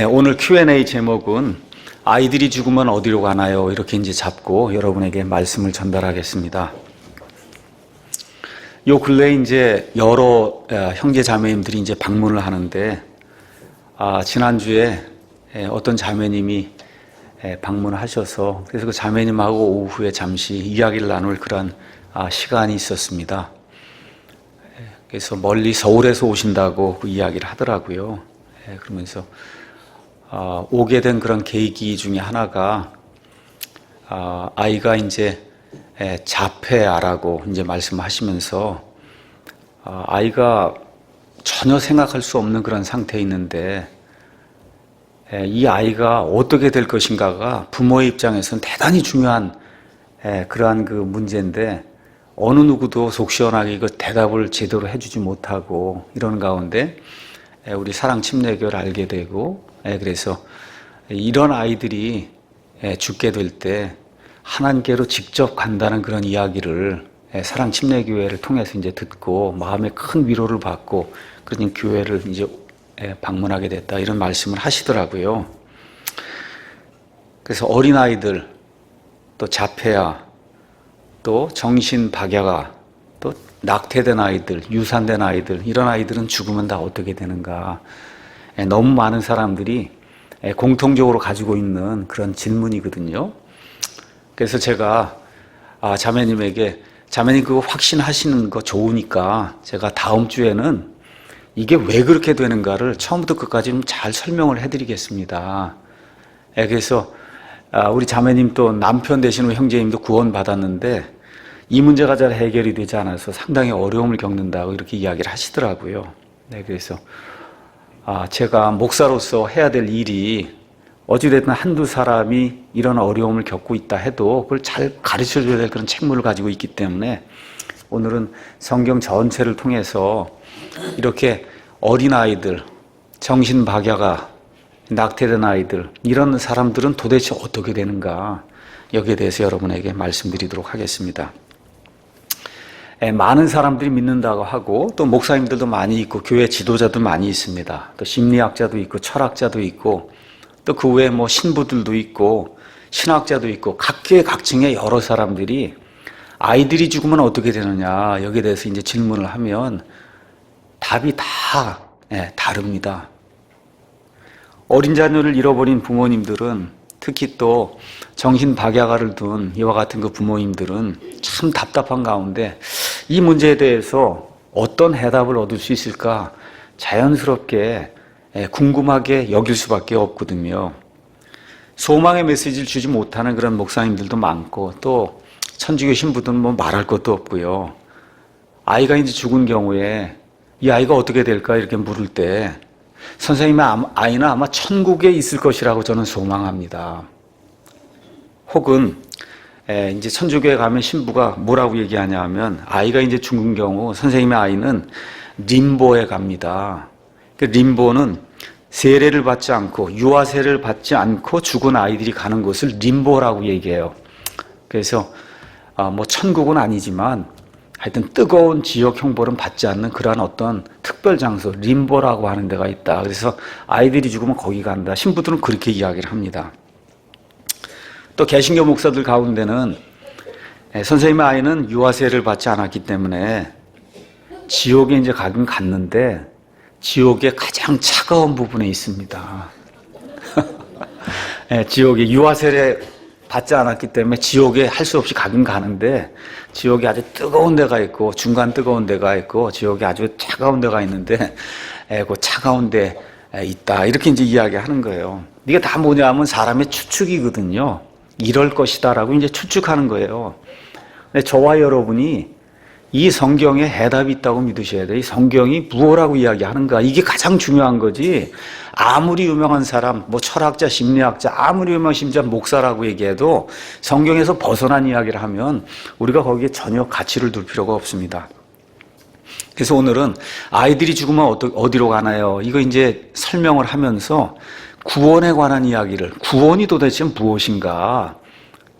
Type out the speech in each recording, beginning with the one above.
네, 오늘 Q&A 제목은 아이들이 죽으면 어디로 가나요? 이렇게 이제 잡고 여러분에게 말씀을 전달하겠습니다. 요 근래에 이제 여러 형제 자매님들이 이제 방문을 하는데, 지난주에 어떤 자매님이 방문을 하셔서 그래서 그 자매님하고 오후에 잠시 이야기를 나눌 그런 시간이 있었습니다. 그래서 멀리 서울에서 오신다고 그 이야기를 하더라고요. 그러면서 오게 된 그런 계기 중에 하나가 아이가 이제 자폐아라고 이제 말씀하시면서 아이가 전혀 생각할 수 없는 그런 상태에 있는데 이 아이가 어떻게 될 것인가가 부모의 입장에서는 대단히 중요한 그러한 그 문제인데 어느 누구도 속 시원하게 이거 대답을 제대로 해주지 못하고 이런 가운데 우리 사랑 침례교를 알게 되고 그래서 이런 아이들이 죽게 될 때 하나님께로 직접 간다는 그런 이야기를 사랑 침례교회를 통해서 이제 듣고 마음에 큰 위로를 받고 그런 교회를 이제 방문하게 됐다 이런 말씀을 하시더라고요. 그래서 어린아이들 또 자폐아 또 정신박약아 또 낙태된 아이들 유산된 아이들 이런 아이들은 죽으면 다 어떻게 되는가 너무 많은 사람들이 공통적으로 가지고 있는 그런 질문이거든요. 그래서 제가 자매님에게 자매님 그거 확신하시는 거 좋으니까 제가 다음 주에는 이게 왜 그렇게 되는가를 처음부터 끝까지 좀 잘 설명을 해드리겠습니다. 그래서 우리 자매님 또 남편 되시는 형제님도 구원 받았는데 이 문제가 잘 해결이 되지 않아서 상당히 어려움을 겪는다고 이렇게 이야기를 하시더라고요. 그래서 제가 목사로서 해야 될 일이 어찌됐든 한두 사람이 이런 어려움을 겪고 있다 해도 그걸 잘 가르쳐줘야 될 그런 책무를 가지고 있기 때문에 오늘은 성경 전체를 통해서 이렇게 어린아이들, 정신박약아, 낙태된 아이들 이런 사람들은 도대체 어떻게 되는가 여기에 대해서 여러분에게 말씀드리도록 하겠습니다. 많은 사람들이 믿는다고 하고 또 목사님들도 많이 있고 교회 지도자도 많이 있습니다. 또 심리학자도 있고 철학자도 있고 또 그 외에 뭐 신부들도 있고 신학자도 있고 각계 각층의 여러 사람들이 아이들이 죽으면 어떻게 되느냐 여기에 대해서 이제 질문을 하면 답이 다 다릅니다. 어린 자녀를 잃어버린 부모님들은 특히 또 정신박약아를 둔 이와 같은 그 부모님들은 참 답답한 가운데 이 문제에 대해서 어떤 해답을 얻을 수 있을까 자연스럽게 궁금하게 여길 수밖에 없거든요. 소망의 메시지를 주지 못하는 그런 목사님들도 많고 또 천주교 신부들은 뭐 말할 것도 없고요. 아이가 이제 죽은 경우에 이 아이가 어떻게 될까 이렇게 물을 때 선생님의 아이는 아마 천국에 있을 것이라고 저는 소망합니다. 혹은 이제 천주교에 가면 신부가 뭐라고 얘기하냐 하면 아이가 이제 죽은 경우 선생님의 아이는 림보에 갑니다. 그 림보는 세례를 받지 않고 유아세를 받지 않고 죽은 아이들이 가는 곳을 림보라고 얘기해요. 그래서 뭐 천국은 아니지만 하여튼 뜨거운 지옥 형벌은 받지 않는 그러한 어떤 특별 장소 림보라고 하는 데가 있다. 그래서 아이들이 죽으면 거기 간다. 신부들은 그렇게 이야기를 합니다. 또 개신교 목사들 가운데는 선생님의 아이는 유아세를 받지 않았기 때문에 지옥에 이제 가긴 갔는데 지옥의 가장 차가운 부분에 있습니다. 지옥에 유아세를 받지 않았기 때문에 지옥에 할 수 없이 가긴 가는데 지옥에 아주 뜨거운 데가 있고 중간 뜨거운 데가 있고 지옥에 아주 차가운 데가 있는데 그 차가운 데 있다 이렇게 이제 이야기하는 거예요. 이게 다 뭐냐면 사람의 추측이거든요. 이럴 것이다라고 이제 추측하는 거예요. 근데 저와 여러분이 이 성경에 해답이 있다고 믿으셔야 돼요. 이 성경이 무엇라고 이야기하는가 이게 가장 중요한 거지. 아무리 유명한 사람, 뭐 철학자, 심리학자, 아무리 유명한 심지어 목사라고 얘기해도 성경에서 벗어난 이야기를 하면 우리가 거기에 전혀 가치를 둘 필요가 없습니다. 그래서 오늘은 아이들이 죽으면 어디로 가나요? 이거 이제 설명을 하면서 구원에 관한 이야기를 구원이 도대체 무엇인가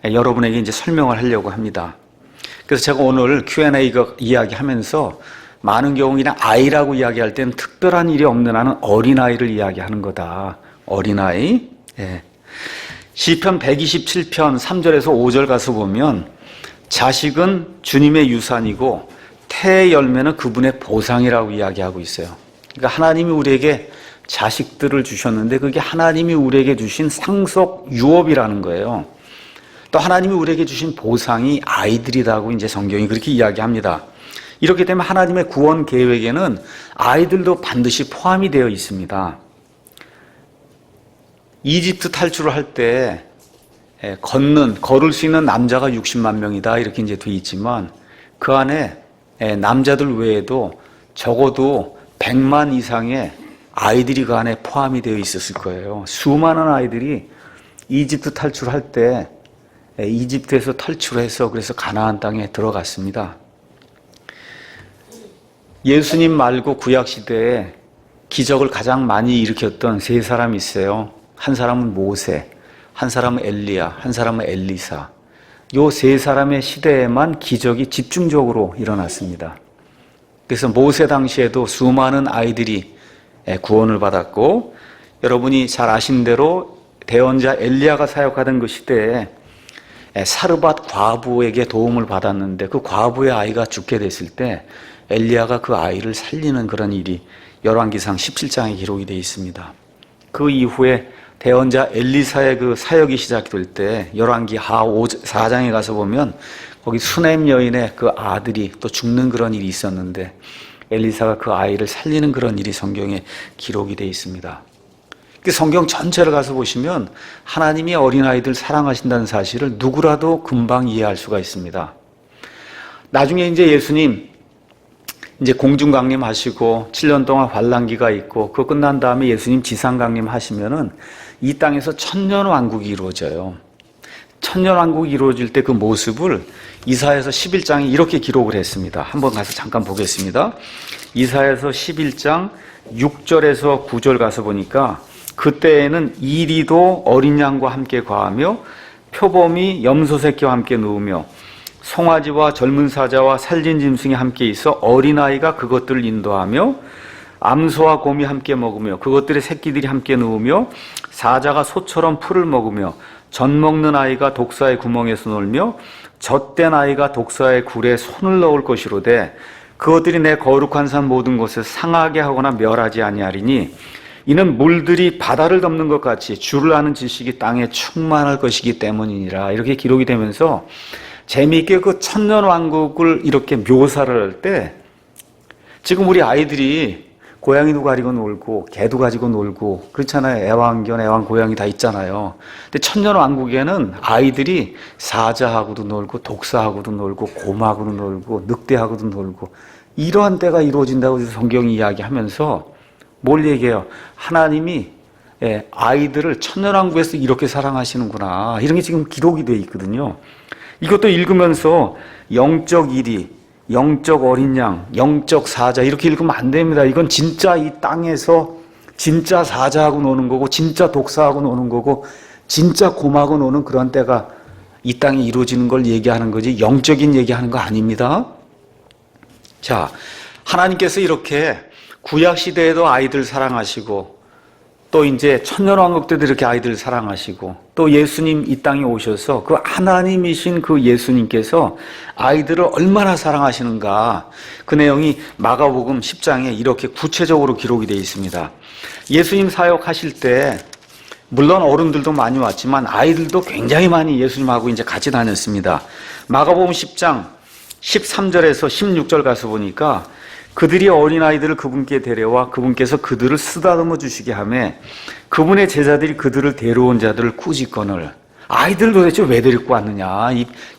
여러분에게 이제 설명을 하려고 합니다. 그래서 제가 오늘 Q&A 이야기하면서 많은 경우 그냥 아이라고 이야기할 때는 특별한 일이 없는 한은 어린아이를 이야기하는 거다. 어린아이. 예. 시편 127편 3절에서 5절 가서 보면 자식은 주님의 유산이고 태의 열매는 그분의 보상이라고 이야기하고 있어요. 그러니까 하나님이 우리에게 자식들을 주셨는데 그게 하나님이 우리에게 주신 상속 유업이라는 거예요. 또 하나님이 우리에게 주신 보상이 아이들이라고 이제 성경이 그렇게 이야기합니다. 이렇게 되면 하나님의 구원 계획에는 아이들도 반드시 포함이 되어 있습니다. 이집트 탈출을 할 때 걸을 수 있는 남자가 60만 명이다 이렇게 이제 돼 있지만 그 안에 남자들 외에도 적어도 100만 이상의 아이들이 그 안에 포함이 되어 있었을 거예요. 수많은 아이들이 이집트 탈출할 때 이집트에서 탈출해서 그래서 가나안 땅에 들어갔습니다. 예수님 말고 구약 시대에 기적을 가장 많이 일으켰던 세 사람이 있어요. 한 사람은 모세, 한 사람은 엘리야, 한 사람은 엘리사. 요 세 사람의 시대에만 기적이 집중적으로 일어났습니다. 그래서 모세 당시에도 수많은 아이들이 구원을 받았고, 여러분이 잘 아신 대로 대언자 엘리야가 사역하던 그 시대에 사르밧 과부에게 도움을 받았는데 그 과부의 아이가 죽게 됐을 때 엘리야가 그 아이를 살리는 그런 일이 열왕기상 17장에 기록이 되어 있습니다. 그 이후에 대언자 엘리사의 그 사역이 시작될 때 열왕기 하 4장에 가서 보면 거기 수넴 여인의 그 아들이 또 죽는 그런 일이 있었는데 엘리사가 그 아이를 살리는 그런 일이 성경에 기록이 되어 있습니다. 성경 전체를 가서 보시면 하나님이 어린아이들 사랑하신다는 사실을 누구라도 금방 이해할 수가 있습니다. 나중에 이제 예수님 이제 공중강림 하시고 7년 동안 환란기가 있고 그거 끝난 다음에 예수님 지상강림 하시면은 이 땅에서 천년왕국이 이루어져요. 천년왕국이 이루어질 때 그 모습을 이사야서 11장에 이렇게 기록을 했습니다. 한번 가서 잠깐 보겠습니다. 이사야서 11장 6절에서 9절 가서 보니까 그때에는 이리도 어린 양과 함께 과하며 표범이 염소 새끼와 함께 누우며 송아지와 젊은 사자와 살진 짐승이 함께 있어 어린아이가 그것들을 인도하며 암소와 곰이 함께 먹으며 그것들의 새끼들이 함께 누우며 사자가 소처럼 풀을 먹으며 젖 먹는 아이가 독사의 구멍에서 놀며 젖된 아이가 독사의 굴에 손을 넣을 것이로되 그것들이 내 거룩한 산 모든 곳을 상하게 하거나 멸하지 아니하리니 이는 물들이 바다를 덮는 것 같이 주를 아는 지식이 땅에 충만할 것이기 때문이니라. 이렇게 기록이 되면서 재미있게 그 천년왕국을 이렇게 묘사를 할 때 지금 우리 아이들이 고양이도 가지고 놀고 개도 가지고 놀고 그렇잖아요. 애완견, 애완고양이 다 있잖아요. 근데 천년왕국에는 아이들이 사자하고도 놀고 독사하고도 놀고 곰하고도 놀고 늑대하고도 놀고 이러한 때가 이루어진다고 성경이 이야기하면서 뭘 얘기해요? 하나님이 아이들을 천년왕국에서 이렇게 사랑하시는구나. 이런 게 지금 기록이 되어 있거든요. 이것도 읽으면서 영적 일이, 영적 어린 양, 영적 사자 이렇게 읽으면 안 됩니다. 이건 진짜 이 땅에서 진짜 사자하고 노는 거고 진짜 독사하고 노는 거고 진짜 곰하고 노는 그런 때가 이 땅에 이루어지는 걸 얘기하는 거지 영적인 얘기하는 거 아닙니다. 자, 하나님께서 이렇게 구약 시대에도 아이들 사랑하시고 또 이제 천년왕국 때도 이렇게 아이들 사랑하시고 또 예수님 이 땅에 오셔서 그 하나님이신 그 예수님께서 아이들을 얼마나 사랑하시는가 그 내용이 마가복음 10장에 이렇게 구체적으로 기록이 되어 있습니다. 예수님 사역하실 때 물론 어른들도 많이 왔지만 아이들도 굉장히 많이 예수님하고 이제 같이 다녔습니다. 마가복음 10장 13절에서 16절 가서 보니까 그들이 어린아이들을 그분께 데려와 그분께서 그들을 쓰다듬어 주시게 하며 그분의 제자들이 그들을 데려온 자들을 꾸짖거늘 아이들을 도대체 왜 데리고 왔느냐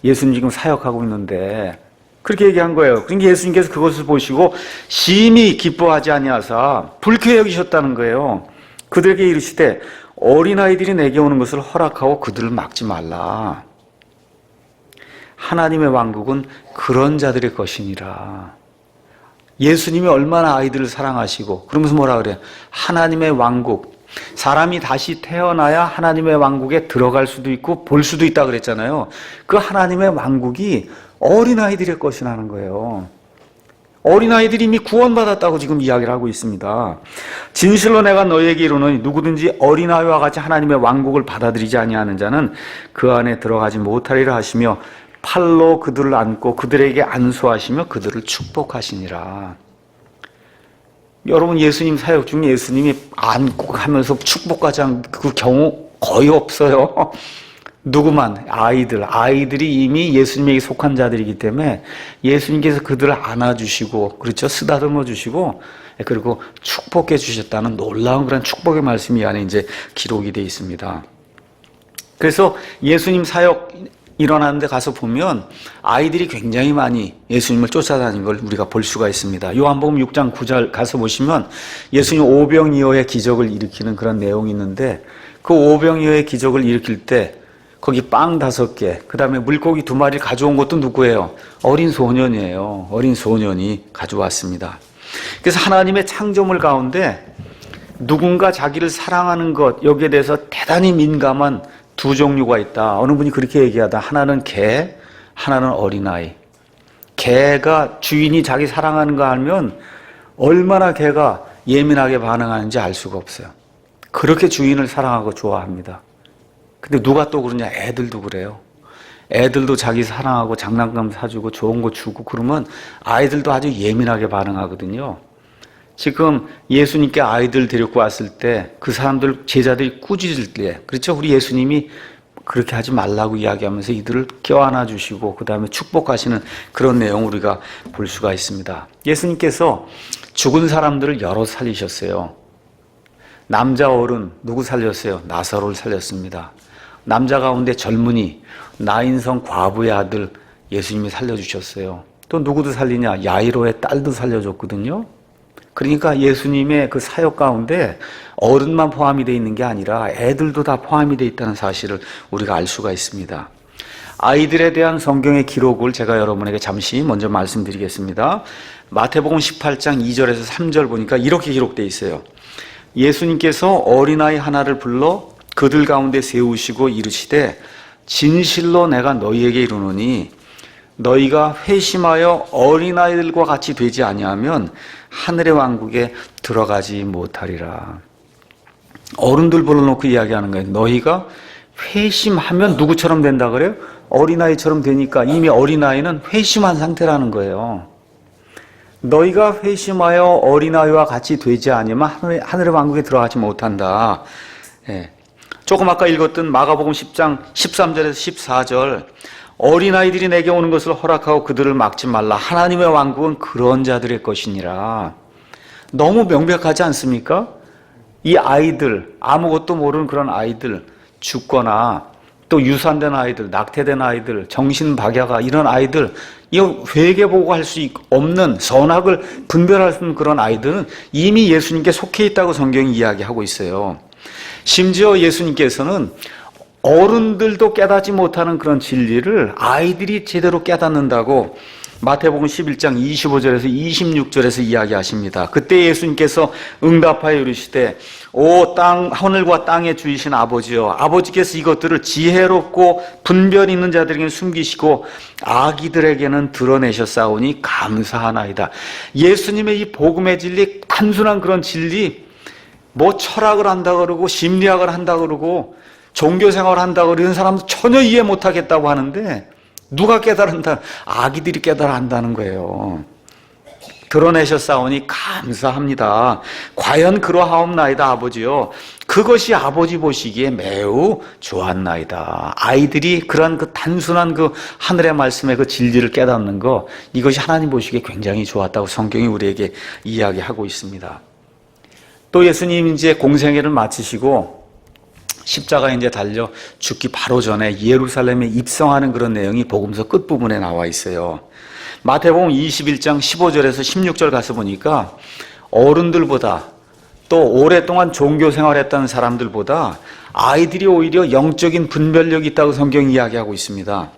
예수님 지금 사역하고 있는데 그렇게 얘기한 거예요. 그러니까 예수님께서 그것을 보시고 심히 기뻐하지 아니하사 불쾌히 여기셨다는 거예요. 그들에게 이르시되 어린아이들이 내게 오는 것을 허락하고 그들을 막지 말라. 하나님의 왕국은 그런 자들의 것이니라. 예수님이 얼마나 아이들을 사랑하시고 그러면서 뭐라 그래요? 하나님의 왕국, 사람이 다시 태어나야 하나님의 왕국에 들어갈 수도 있고 볼 수도 있다 그랬잖아요. 그 하나님의 왕국이 어린아이들의 것이라는 거예요. 어린아이들이 이미 구원받았다고 지금 이야기를 하고 있습니다. 진실로 내가 너희에게 이르노니 누구든지 어린아이와 같이 하나님의 왕국을 받아들이지 아니하는 자는 그 안에 들어가지 못하리라 하시며 팔로 그들을 안고 그들에게 안수하시며 그들을 축복하시니라. 여러분, 예수님 사역 중에 예수님이 안고 하면서 축복하지 않은 그 경우 거의 없어요. 누구만, 아이들이 이미 예수님에게 속한 자들이기 때문에 예수님께서 그들을 안아주시고, 그렇죠? 쓰다듬어 주시고, 그리고 축복해 주셨다는 놀라운 그런 축복의 말씀이 이 안에 이제 기록이 되어 있습니다. 그래서 예수님 사역 일어나는데 가서 보면 아이들이 굉장히 많이 예수님을 쫓아다니는 걸 우리가 볼 수가 있습니다. 요한복음 6장 9절 가서 보시면 예수님 오병이어의 기적을 일으키는 그런 내용이 있는데, 그 오병이어의 기적을 일으킬 때 거기 빵 5개, 그 다음에 물고기 2마리를 가져온 것도 누구예요? 어린 소년이에요. 어린 소년이 가져왔습니다. 그래서 하나님의 창조물 가운데 누군가 자기를 사랑하는 것, 여기에 대해서 대단히 민감한 두 종류가 있다. 어느 분이 그렇게 얘기하다. 하나는 개, 하나는 어린아이. 개가 주인이 자기 사랑하는 거 알면 얼마나 개가 예민하게 반응하는지 알 수가 없어요. 그렇게 주인을 사랑하고 좋아합니다. 근데 누가 또 그러냐? 애들도 그래요. 애들도 자기 사랑하고 장난감 사주고 좋은 거 주고 그러면 아이들도 아주 예민하게 반응하거든요. 지금 예수님께 아이들 데리고 왔을 때 그 사람들, 제자들이 꾸짖을 때, 그렇죠? 우리 예수님이 그렇게 하지 말라고 이야기하면서 이들을 껴안아 주시고 그 다음에 축복하시는 그런 내용을 우리가 볼 수가 있습니다. 예수님께서 죽은 사람들을 여러 살리셨어요. 남자 어른 누구 살렸어요? 나사로를 살렸습니다. 남자 가운데 젊은이, 나인성 과부의 아들 예수님이 살려주셨어요. 또 누구도 살리냐? 야이로의 딸도 살려줬거든요. 그러니까 예수님의 그 사역 가운데 어른만 포함이 되어 있는 게 아니라 애들도 다 포함이 되어 있다는 사실을 우리가 알 수가 있습니다. 아이들에 대한 성경의 기록을 제가 여러분에게 잠시 먼저 말씀드리겠습니다. 마태복음 18장 2절에서 3절 보니까 이렇게 기록되어 있어요. 예수님께서 어린아이 하나를 불러 그들 가운데 세우시고 이르시되 진실로 내가 너희에게 이르노니 너희가 회심하여 어린아이들과 같이 되지 아니하면 하늘의 왕국에 들어가지 못하리라. 어른들 불러놓고 이야기하는 거예요. 너희가 회심하면 누구처럼 된다 그래요? 어린아이처럼 되니까 이미 어린아이는 회심한 상태라는 거예요. 너희가 회심하여 어린아이와 같이 되지 아니면 하늘의 왕국에 들어가지 못한다. 예. 조금 아까 읽었던 마가복음 10장 13절에서 14절 어린아이들이 내게 오는 것을 허락하고 그들을 막지 말라. 하나님의 왕국은 그런 자들의 것이니라. 너무 명백하지 않습니까? 이 아이들, 아무것도 모르는 그런 아이들, 죽거나 또 유산된 아이들, 낙태된 아이들, 정신박야가 이런 아이들, 이거 회개보고 할 수 없는 선악을 분별할 수 없는 그런 아이들은 이미 예수님께 속해 있다고 성경이 이야기하고 있어요. 심지어 예수님께서는 어른들도 깨닫지 못하는 그런 진리를 아이들이 제대로 깨닫는다고 마태복음 11장 25절에서 26절에서 이야기하십니다. 그때 예수님께서 응답하여 이르시되 오 땅 하늘과 땅의 주이신 아버지여 아버지께서 이것들을 지혜롭고 분별 있는 자들에게는 숨기시고 아기들에게는 드러내셨사오니 감사하나이다. 예수님의 이 복음의 진리, 단순한 그런 진리, 뭐 철학을 한다 그러고 심리학을 한다 그러고 종교생활을 한다고 이런 사람은 전혀 이해 못하겠다고 하는데 누가 깨달은다? 아기들이 깨달아 한다는 거예요. 드러내셨사오니 감사합니다. 과연 그러하옵나이다 아버지요. 그것이 아버지 보시기에 매우 좋았나이다. 아이들이 그런 그 단순한 그 하늘의 말씀의 그 진리를 깨닫는 거, 이것이 하나님 보시기에 굉장히 좋았다고 성경이 우리에게 이야기하고 있습니다. 또 예수님 이제 공생애를 마치시고 십자가에 이제 달려 죽기 바로 전에 예루살렘에 입성하는 그런 내용이 복음서 끝부분에 나와 있어요. 마태복음 21장 15절에서 16절 가서 보니까 어른들보다 또 오랫동안 종교 생활했던 사람들보다 아이들이 오히려 영적인 분별력이 있다고 성경이 이야기하고 있습니다.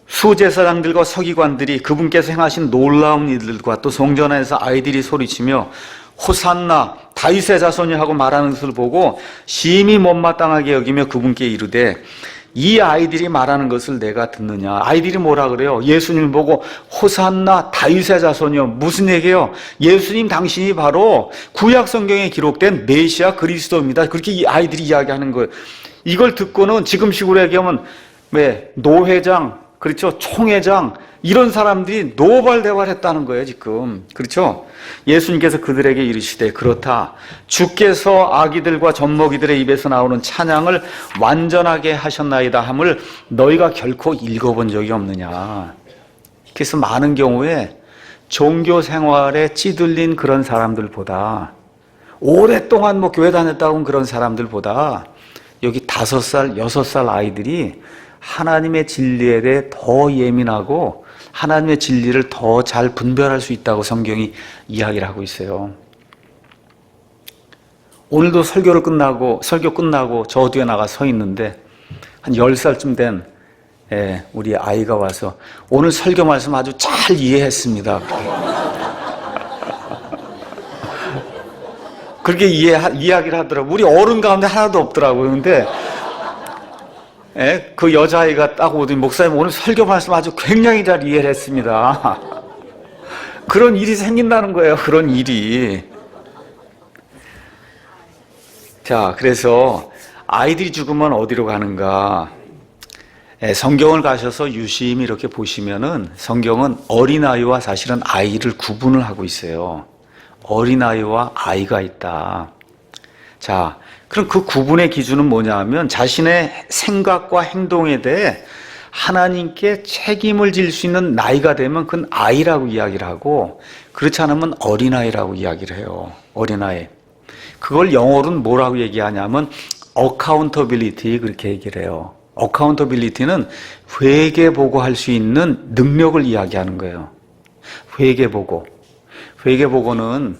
수제사장들과 서기관들이 그분께서 행하신 놀라운 일들과 또 성전 안에서 아이들이 소리치며 호산나 다윗의 자손이 하고 말하는 것을 보고 심히 못마땅하게 여기며 그분께 이르되 이 아이들이 말하는 것을 내가 듣느냐. 아이들이 뭐라 그래요? 예수님 보고 호산나 다윗의 자손이요. 무슨 얘기예요? 예수님 당신이 바로 구약 성경에 기록된 메시아 그리스도입니다. 그렇게 이 아이들이 이야기하는 거예요. 이걸 듣고는 지금식으로 얘기하면 왜 노회장, 그렇죠? 총회장 이런 사람들이 노발대발했다는 거예요, 지금. 그렇죠? 예수님께서 그들에게 이르시되 그렇다. 주께서 아기들과 젖먹이들의 입에서 나오는 찬양을 완전하게 하셨나이다 함을 너희가 결코 읽어본 적이 없느냐. 그래서 많은 경우에 종교 생활에 찌들린 그런 사람들보다 오랫동안 뭐 교회 다녔다 온 그런 사람들보다 여기 5살, 6살 아이들이 하나님의 진리에 대해 더 예민하고 하나님의 진리를 더 잘 분별할 수 있다고 성경이 이야기를 하고 있어요. 오늘도 설교 끝나고 저 뒤에 나가 서 있는데 한 10살쯤 된 우리 아이가 와서 오늘 설교 말씀 아주 잘 이해했습니다. 그렇게 이야기를 하더라고요. 우리 어른 가운데 하나도 없더라고요. 근데 그 여자아이가 딱 오더니 목사님 오늘 설교 말씀 아주 굉장히 잘 이해를 했습니다. 그런 일이 생긴다는 거예요. 그런 일이. 자, 그래서 아이들이 죽으면 어디로 가는가? 성경을 가셔서 유심히 이렇게 보시면은 성경은 어린아이와 사실은 아이를 구분을 하고 있어요. 어린아이와 아이가 있다. 자, 그럼 그 구분의 기준은 뭐냐 하면 자신의 생각과 행동에 대해 하나님께 책임을 질 수 있는 나이가 되면 그건 아이라고 이야기를 하고 그렇지 않으면 어린아이라고 이야기를 해요. 어린아이. 그걸 영어로는 뭐라고 얘기하냐면 accountability 그렇게 얘기를 해요. accountability는 회계보고할 수 있는 능력을 이야기하는 거예요. 회계보고. 회계보고는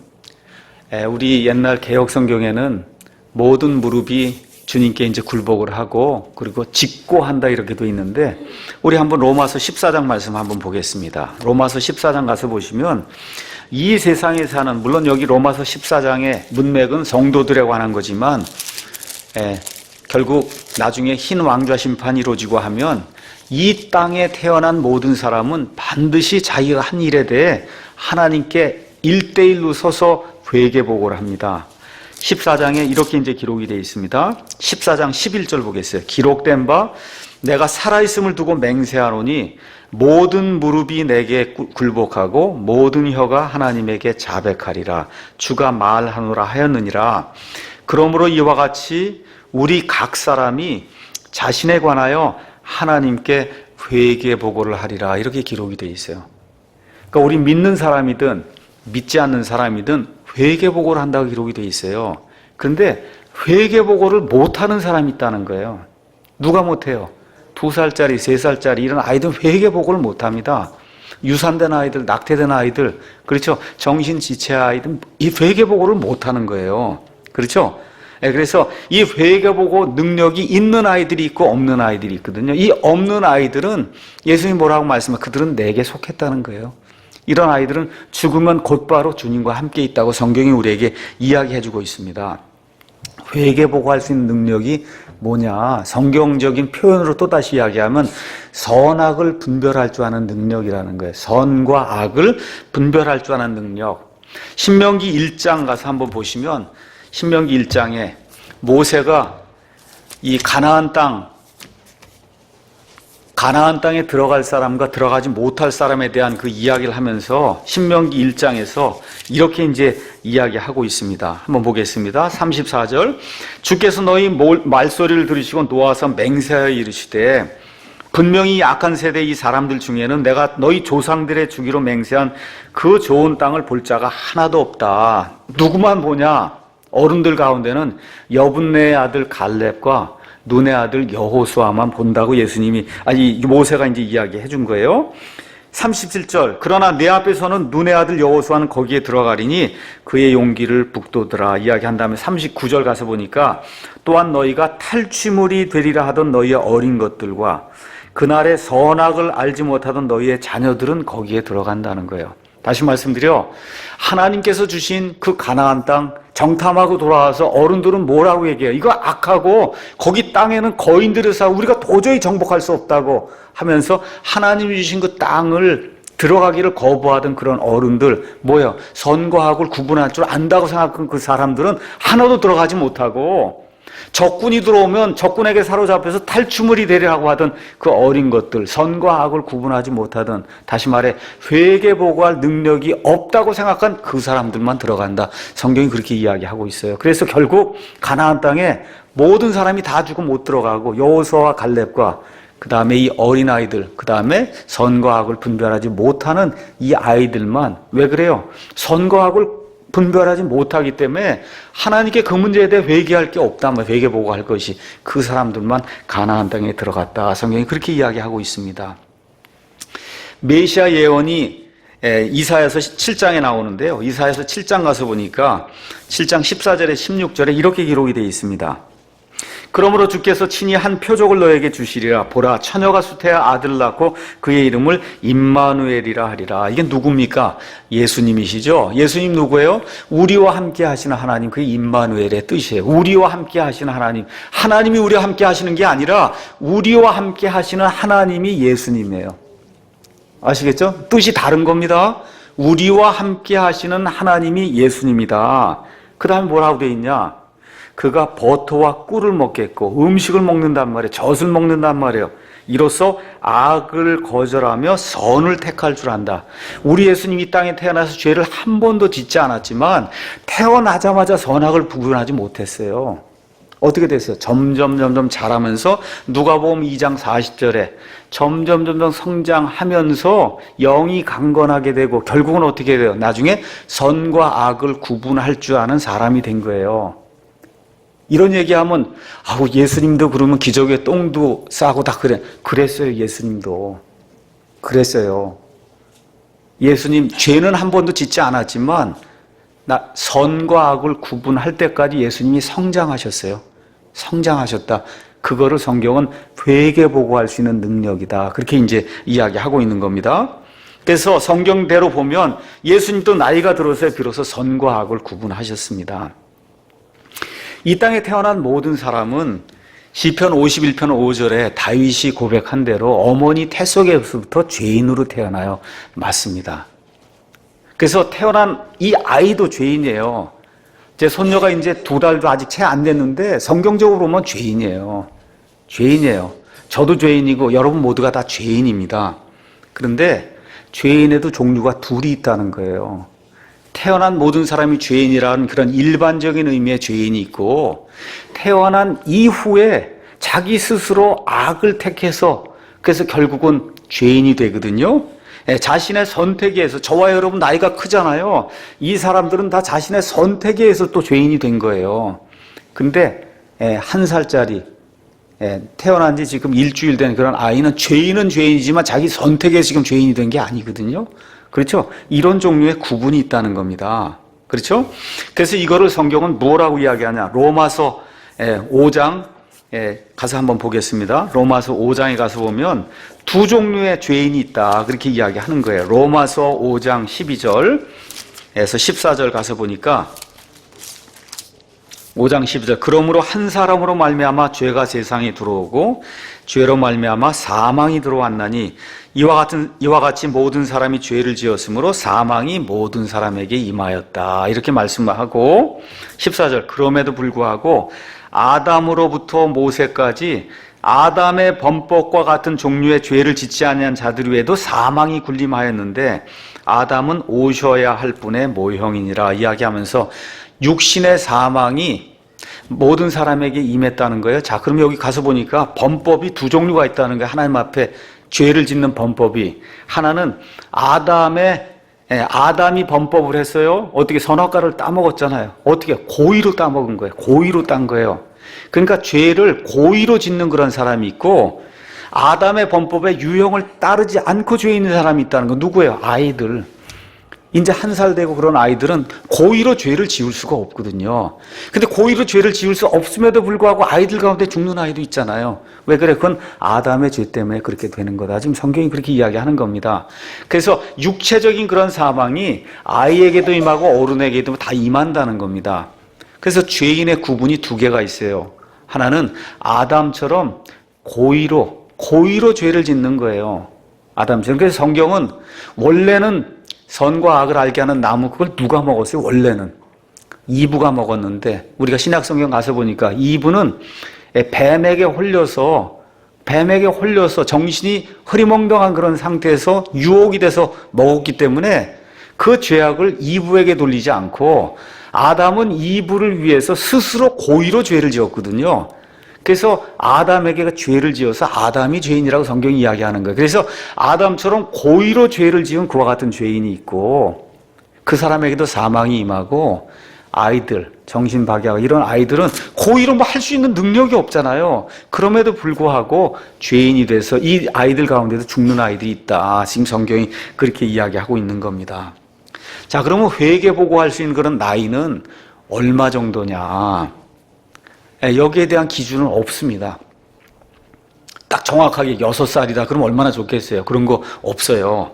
우리 옛날 개혁 성경에는 모든 무릎이 주님께 이제 굴복을 하고 그리고 짓고 한다 이렇게 돼 있는데 우리 한번 로마서 14장 말씀 한번 보겠습니다. 로마서 14장 가서 보시면 이 세상에 사는 물론 여기 로마서 14장의 문맥은 성도들에 관한 거지만 결국 나중에 흰 왕좌 심판이 이루어지고 하면 이 땅에 태어난 모든 사람은 반드시 자기가 한 일에 대해 하나님께 1대1로 서서 회계보고를 합니다. 14장에 이렇게 이제 기록이 되어 있습니다. 14장 11절 보겠어요. 기록된 바 내가 살아있음을 두고 맹세하노니 모든 무릎이 내게 굴복하고 모든 혀가 하나님에게 자백하리라. 주가 말하노라 하였느니라. 그러므로 이와 같이 우리 각 사람이 자신에 관하여 하나님께 회계보고를 하리라. 이렇게 기록이 되어 있어요. 그러니까 우리 믿는 사람이든 믿지 않는 사람이든 회계보고를 한다고 기록이 되어 있어요. 그런데 회계보고를 못하는 사람이 있다는 거예요. 누가 못해요? 2살짜리, 3살짜리 이런 아이들은 회계보고를 못합니다. 유산된 아이들, 낙태된 아이들, 그렇죠? 정신지체 아이들 이 회계보고를 못하는 거예요. 그렇죠? 그래서 이 회계보고 능력이 있는 아이들이 있고 없는 아이들이 있거든요. 이 없는 아이들은 예수님 뭐라고 말씀하세요? 그들은 내게 속했다는 거예요. 이런 아이들은 죽으면 곧바로 주님과 함께 있다고 성경이 우리에게 이야기해주고 있습니다. 회계보고할 수 있는 능력이 뭐냐? 성경적인 표현으로 또다시 이야기하면 선악을 분별할 줄 아는 능력이라는 거예요. 선과 악을 분별할 줄 아는 능력. 신명기 1장 가서 한번 보시면 신명기 1장에 모세가 이 가나안 땅에 들어갈 사람과 들어가지 못할 사람에 대한 그 이야기를 하면서 신명기 1장에서 이렇게 이제 이야기하고 있습니다. 한번 보겠습니다. 34절. 주께서 너희 말소리를 들으시고 놓아서 맹세하여 이르시되 분명히 악한 세대 이 사람들 중에는 내가 너희 조상들의 주기로 맹세한 그 좋은 땅을 볼 자가 하나도 없다. 누구만 보냐? 어른들 가운데는 여분네의 아들 갈렙과 눈의 아들 여호수아만 본다고 모세가 이제 이야기해 준 거예요. 37절. 그러나 내 앞에서는 눈의 아들 여호수아는 거기에 들어가리니 그의 용기를 북돋으라 이야기한 다음에 39절 가서 보니까 또한 너희가 탈취물이 되리라 하던 너희의 어린 것들과 그날의 선악을 알지 못하던 너희의 자녀들은 거기에 들어간다는 거예요. 다시 말씀드려, 하나님께서 주신 그 가나안 땅 정탐하고 돌아와서 어른들은 뭐라고 얘기해요? 이거 악하고 거기 땅에는 거인들이 살고 우리가 도저히 정복할 수 없다고 하면서 하나님이 주신 그 땅을 들어가기를 거부하던 그런 어른들, 뭐예요? 선과 악을 구분할 줄 안다고 생각한 그 사람들은 하나도 들어가지 못하고, 적군이 들어오면 적군에게 사로잡혀서 탈주물이 되리라고 하던 그 어린 것들, 선과 악을 구분하지 못하던, 다시 말해 회개 보고할 능력이 없다고 생각한 그 사람들만 들어간다. 성경이 그렇게 이야기하고 있어요. 그래서 결국 가나안 땅에 모든 사람이 다 죽고 못 들어가고, 여호수아와 갈렙과 그 다음에 이 어린아이들, 그 다음에 선과 악을 분별하지 못하는 이 아이들만, 왜 그래요? 선과 악을 분별하지 못하기 때문에 하나님께 그 문제에 대해 회개할 게 없다, 회개보고할 것이, 그 사람들만 가나안 땅에 들어갔다. 성경이 그렇게 이야기하고 있습니다. 메시아 예언이 이사야서 7장에 나오는데요. 이사야서 7장 가서 보니까 7장 14절에 16절에 이렇게 기록이 되어 있습니다. 그러므로 주께서 친히 한 표적을 너에게 주시리라. 보라, 처녀가 수태하 아들을 낳고 그의 이름을 임마누엘이라 하리라. 이게 누굽니까? 예수님이시죠. 예수님 누구예요? 우리와 함께 하시는 하나님, 그게 임마누엘의 뜻이에요. 우리와 함께 하시는 하나님. 하나님이 우리와 함께 하시는 게 아니라 우리와 함께 하시는 하나님이 예수님이에요. 아시겠죠? 뜻이 다른 겁니다. 우리와 함께 하시는 하나님이 예수님이다. 그 다음에 뭐라고 되어 있냐? 그가 버터와 꿀을 먹겠고 음식을 먹는단 말이에요. 젖을 먹는단 말이에요. 이로써 악을 거절하며 선을 택할 줄 안다. 우리 예수님이 이 땅에 태어나서 죄를 한 번도 짓지 않았지만 태어나자마자 선악을 구분하지 못했어요. 어떻게 됐어요? 점점 자라면서 누가복음 2장 40절에 점점 성장하면서 영이 강건하게 되고 결국은 어떻게 돼요? 나중에 선과 악을 구분할 줄 아는 사람이 된 거예요. 이런 얘기하면 예수님도 그러면 기저귀에 똥도 싸고 다 그랬어요. 예수님도 그랬어요. 예수님 죄는 한 번도 짓지 않았지만 선과 악을 구분할 때까지 예수님이 성장하셨어요. 성장하셨다. 그거를 성경은 회개보고할 수 있는 능력이다. 그렇게 이제 이야기하고 있는 겁니다. 그래서 성경대로 보면 예수님도 나이가 들어서 비로소 선과 악을 구분하셨습니다. 이 땅에 태어난 모든 사람은 시편 51편 5절에 다윗이 고백한 대로 어머니 태 속에서부터 죄인으로 태어나요. 맞습니다. 그래서 태어난 이 아이도 죄인이에요. 제 손녀가 이제 2달도 아직 채 안 됐는데 성경적으로 보면 죄인이에요. 죄인이에요. 저도 죄인이고 여러분 모두가 다 죄인입니다. 그런데 죄인에도 종류가 둘이 있다는 거예요. 태어난 모든 사람이 죄인이라는 그런 일반적인 의미의 죄인이 있고, 태어난 이후에 자기 스스로 악을 택해서 그래서 결국은 죄인이 되거든요. 자신의 선택에 의해서, 저와 여러분 나이가 크잖아요. 이 사람들은 다 자신의 선택에 의해서 또 죄인이 된 거예요. 근데 1살짜리 태어난 지 지금 일주일 된 그런 아이는 죄인은 죄인이지만 자기 선택에 지금 죄인이 된 게 아니거든요. 그렇죠? 이런 종류의 구분이 있다는 겁니다. 그렇죠? 그래서 이거를 성경은 뭐라고 이야기하냐? 로마서 5장 가서 한번 보겠습니다. 로마서 5장에 가서 보면 두 종류의 죄인이 있다. 그렇게 이야기하는 거예요. 로마서 5장 12절에서 14절 가서 보니까 5장 12절 그러므로 한 사람으로 말미암아 죄가 세상에 들어오고 죄로 말미암아 사망이 들어왔나니 이와 같이 모든 사람이 죄를 지었으므로 사망이 모든 사람에게 임하였다. 이렇게 말씀하고 14절 그럼에도 불구하고 아담으로부터 모세까지 아담의 범법과 같은 종류의 죄를 짓지 아니한 자들 외에도 사망이 군림하였는데 아담은 오셔야 할 분의 모형이니라 이야기하면서 육신의 사망이 모든 사람에게 임했다는 거예요. 자, 그럼 여기 가서 보니까 범법이 두 종류가 있다는 거예요. 하나님 앞에 죄를 짓는 범법이. 하나는 아담이 범법을 했어요. 어떻게 선악과를 따먹었잖아요. 어떻게 고의로 따먹은 거예요. 고의로 딴 거예요. 그러니까 죄를 고의로 짓는 그런 사람이 있고 아담의 범법의 유형을 따르지 않고 죄 있는 사람이 있다는 거. 누구예요? 아이들. 이제 1살 되고 그런 아이들은 고의로 죄를 지을 수가 없거든요. 근데 고의로 죄를 지을 수 없음에도 불구하고 아이들 가운데 죽는 아이도 있잖아요. 왜 그래? 그건 아담의 죄 때문에 그렇게 되는 거다. 지금 성경이 그렇게 이야기하는 겁니다. 그래서 육체적인 그런 사망이 아이에게도 임하고 어른에게도 다 임한다는 겁니다. 그래서 죄인의 구분이 두 개가 있어요. 하나는 아담처럼 고의로 죄를 짓는 거예요. 아담처럼. 그래서 성경은 원래는 선과 악을 알게 하는 나무, 그걸 누가 먹었어요? 원래는 이브가 먹었는데 우리가 신약성경 가서 보니까 이브는 뱀에게 홀려서 정신이 흐리멍덩한 그런 상태에서 유혹이 돼서 먹었기 때문에 그 죄악을 이브에게 돌리지 않고 아담은 이브를 위해서 스스로 고의로 죄를 지었거든요. 그래서 아담에게 죄를 지어서 아담이 죄인이라고 성경이 이야기하는 거예요. 그래서 아담처럼 고의로 죄를 지은 그와 같은 죄인이 있고 그 사람에게도 사망이 임하고 아이들, 정신박약 이런 아이들은 고의로 뭐 할 수 있는 능력이 없잖아요. 그럼에도 불구하고 죄인이 돼서 이 아이들 가운데도 죽는 아이들이 있다. 지금 성경이 그렇게 이야기하고 있는 겁니다. 자, 그러면 회개보고할 수 있는 그런 나이는 얼마 정도냐? 여기에 대한 기준은 없습니다. 딱 정확하게 6살이다. 그럼 얼마나 좋겠어요. 그런 거 없어요.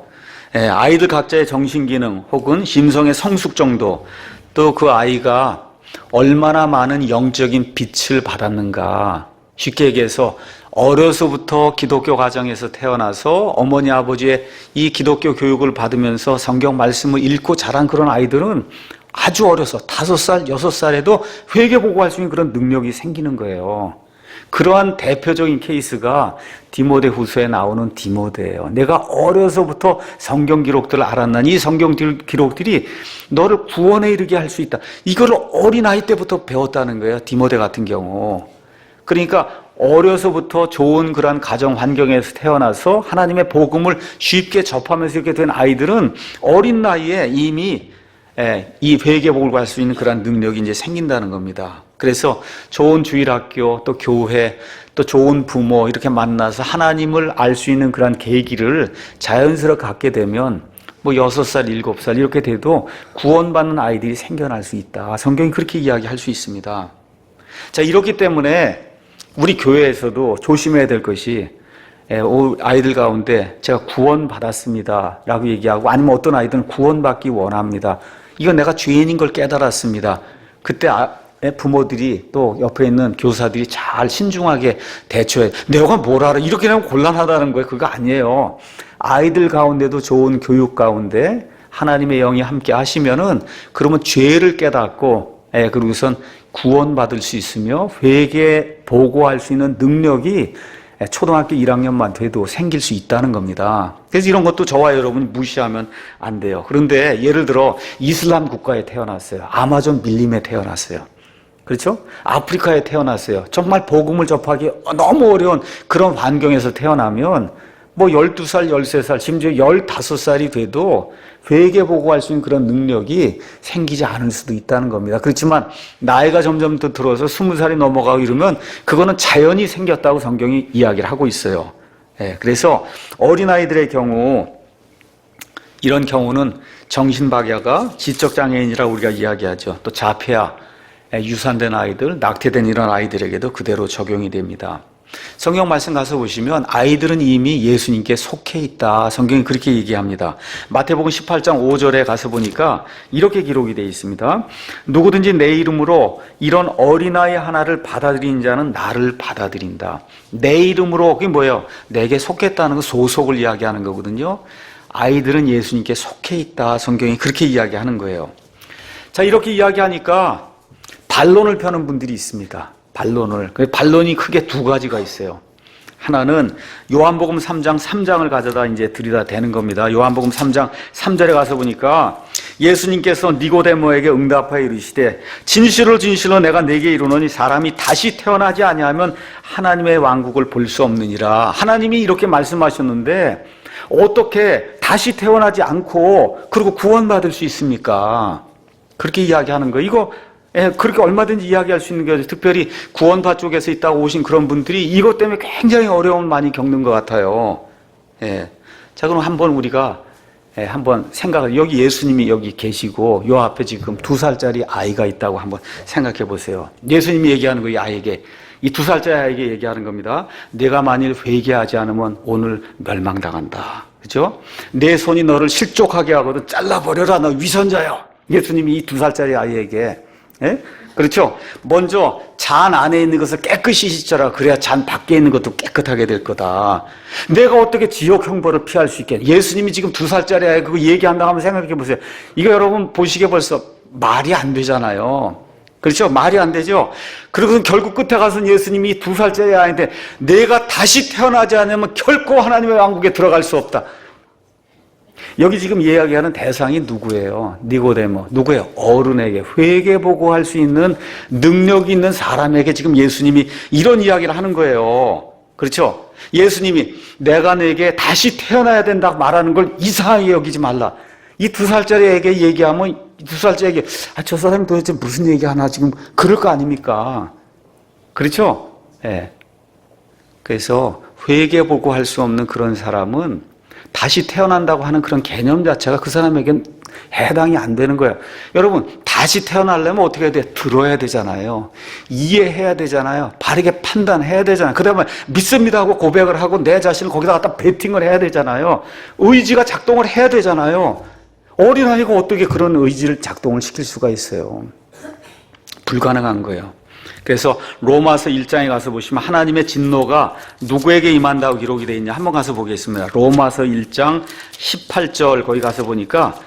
아이들 각자의 정신기능 혹은 심성의 성숙 정도, 또 그 아이가 얼마나 많은 영적인 빛을 받았는가. 쉽게 얘기해서 어려서부터 기독교 가정에서 태어나서 어머니 아버지의 이 기독교 교육을 받으면서 성경 말씀을 읽고 자란 그런 아이들은 아주 어려서 5살, 6살에도 회개보고할 수 있는 그런 능력이 생기는 거예요. 그러한 대표적인 케이스가 디모데 후서에 나오는 디모데예요. 내가 어려서부터 성경 기록들을 알았나니 이 성경 기록들이 너를 구원에 이르게 할 수 있다. 이걸 어린아이 때부터 배웠다는 거예요. 디모데 같은 경우. 그러니까 어려서부터 좋은 그런 가정 환경에서 태어나서 하나님의 복음을 쉽게 접하면서 이렇게 된 아이들은 어린 나이에 이미 이 회개복을 갈 수 있는 그런 능력이 이제 생긴다는 겁니다. 그래서 좋은 주일학교, 또 교회, 또 좋은 부모 이렇게 만나서 하나님을 알 수 있는 그런 계기를 자연스럽게 갖게 되면 뭐 6살, 7살 이렇게 돼도 구원받는 아이들이 생겨날 수 있다. 성경이 그렇게 이야기할 수 있습니다. 자, 이렇기 때문에 우리 교회에서도 조심해야 될 것이 아이들 가운데 제가 구원받았습니다 라고 얘기하고 아니면 어떤 아이들은 구원받기 원합니다. 이건 내가 죄인인 걸 깨달았습니다. 그때 부모들이 또 옆에 있는 교사들이 잘 신중하게 대처해. 내가 뭘 알아? 이렇게 되면 곤란하다는 거예요. 그거 아니에요. 아이들 가운데도 좋은 교육 가운데 하나님의 영이 함께 하시면은 그러면 죄를 깨닫고 그리고선 구원받을 수 있으며 회개 보고할 수 있는 능력이 초등학교 1학년만 돼도 생길 수 있다는 겁니다. 그래서 이런 것도 저와 여러분이 무시하면 안 돼요. 그런데 예를 들어 이슬람 국가에 태어났어요. 아마존 밀림에 태어났어요. 그렇죠? 아프리카에 태어났어요. 정말 복음을 접하기 너무 어려운 그런 환경에서 태어나면 뭐 12살, 13살, 심지어 15살이 돼도 회개보고할 수 있는 그런 능력이 생기지 않을 수도 있다는 겁니다. 그렇지만 나이가 점점 더 들어서 20살이 넘어가고 이러면 그거는 자연히 생겼다고 성경이 이야기를 하고 있어요. 그래서 어린아이들의 경우 이런 경우는 정신박야가 지적장애인이라고 우리가 이야기하죠. 또 자폐아, 유산된 아이들, 낙태된 이런 아이들에게도 그대로 적용이 됩니다. 성경 말씀 가서 보시면 아이들은 이미 예수님께 속해 있다. 성경이 그렇게 얘기합니다. 마태복음 18장 5절에 가서 보니까 이렇게 기록이 되어 있습니다. 누구든지 내 이름으로 이런 어린아이 하나를 받아들인 자는 나를 받아들인다. 내 이름으로, 그게 뭐예요? 내게 속했다는 거 소속을 이야기하는 거거든요. 아이들은 예수님께 속해 있다. 성경이 그렇게 이야기하는 거예요. 자, 이렇게 이야기하니까 반론을 펴는 분들이 있습니다. 반론이 크게 두 가지가 있어요. 하나는 요한복음 3장 3장을 가져다 이제 들이다 대는 겁니다. 요한복음 3장 3절에 가서 보니까 예수님께서 니고데모에게 응답하여 이르시되 진실로 진실로 내가 네게 이르노니 사람이 다시 태어나지 아니하면 하나님의 왕국을 볼 수 없느니라. 하나님이 이렇게 말씀하셨는데 어떻게 다시 태어나지 않고 그리고 구원받을 수 있습니까? 그렇게 이야기하는 거예요. 이거 그렇게 얼마든지 이야기할 수 있는 게 특별히 구원파 쪽에서 있다고 오신 그런 분들이 이것 때문에 굉장히 어려움을 많이 겪는 것 같아요. 자, 그럼 한번 우리가 한번 생각을, 여기 예수님이 여기 계시고 요 앞에 지금 2살짜리 아이가 있다고 한번 생각해 보세요. 예수님이 얘기하는 거 이 아이에게, 이 2살짜리 아이에게 얘기하는 겁니다. 내가 만일 회개하지 않으면 오늘 멸망당한다. 그죠? 내 손이 너를 실족하게 하거든 잘라버려라, 너 위선자야. 예수님이 이 2살짜리 아이에게. 예? 그렇죠? 먼저 잔 안에 있는 것을 깨끗이 씻어라. 그래야 잔 밖에 있는 것도 깨끗하게 될 거다. 내가 어떻게 지옥 형벌을 피할 수 있겠냐. 예수님이 지금 2살짜리 아이 그거 얘기한다고 한번 생각해 보세요. 이거 여러분 보시기에 벌써 말이 안 되잖아요. 그렇죠? 말이 안 되죠? 그리고 결국 끝에 가서는 예수님이 2살짜리 아이인데 내가 다시 태어나지 않으면 결코 하나님의 왕국에 들어갈 수 없다. 여기 지금 이야기하는 대상이 누구예요? 니고데모. 누구예요? 어른에게, 회개보고할 수 있는 능력이 있는 사람에게 지금 예수님이 이런 이야기를 하는 거예요. 그렇죠? 예수님이 내가 내게 다시 태어나야 된다고 말하는 걸 이상하게 여기지 말라. 이 2살짜리에게 얘기하면, 2살짜리에게 저 사람이 도대체 무슨 얘기하나 지금 그럴 거 아닙니까? 그렇죠? 예. 그래서 회개보고할 수 없는 그런 사람은 다시 태어난다고 하는 그런 개념 자체가 그 사람에겐 해당이 안 되는 거예요. 여러분, 다시 태어나려면 어떻게 해야 돼? 들어야 되잖아요. 이해해야 되잖아요. 바르게 판단해야 되잖아요. 그 다음에 믿습니다 하고 고백을 하고 내 자신을 거기다 갖다 베팅을 해야 되잖아요. 의지가 작동을 해야 되잖아요. 어린아이가 어떻게 그런 의지를 작동을 시킬 수가 있어요? 불가능한 거예요. 그래서 로마서 1장에 가서 보시면 하나님의 진노가 누구에게 임한다고 기록이 되어 있냐 한번 가서 보겠습니다. 로마서 1장 18절 거기 가서 보니까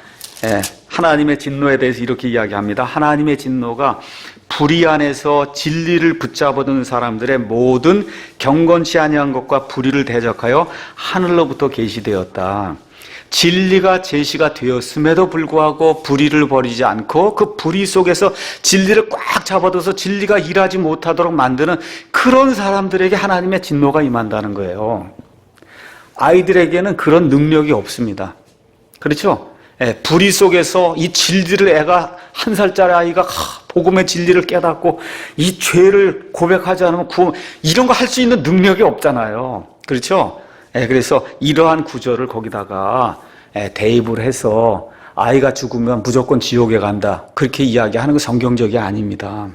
하나님의 진노에 대해서 이렇게 이야기합니다. 하나님의 진노가 불의 안에서 진리를 붙잡아둔 사람들의 모든 경건치 아니한 것과 불의를 대적하여 하늘로부터 계시되었다. 진리가 제시가 되었음에도 불구하고 불의를 버리지 않고 그 불의 속에서 진리를 꽉 잡아둬서 진리가 일하지 못하도록 만드는 그런 사람들에게 하나님의 진노가 임한다는 거예요. 아이들에게는 그런 능력이 없습니다. 그렇죠? 불의 속에서 이 진리를 애가 1살짜리 아이가 복음의 진리를 깨닫고 이 죄를 고백하지 않으면 이런 거 할 수 있는 능력이 없잖아요. 그렇죠? 그래서 이러한 구절을 거기다가 대입을 해서 아이가 죽으면 무조건 지옥에 간다. 그렇게 이야기하는 건 성경적이 아닙니다.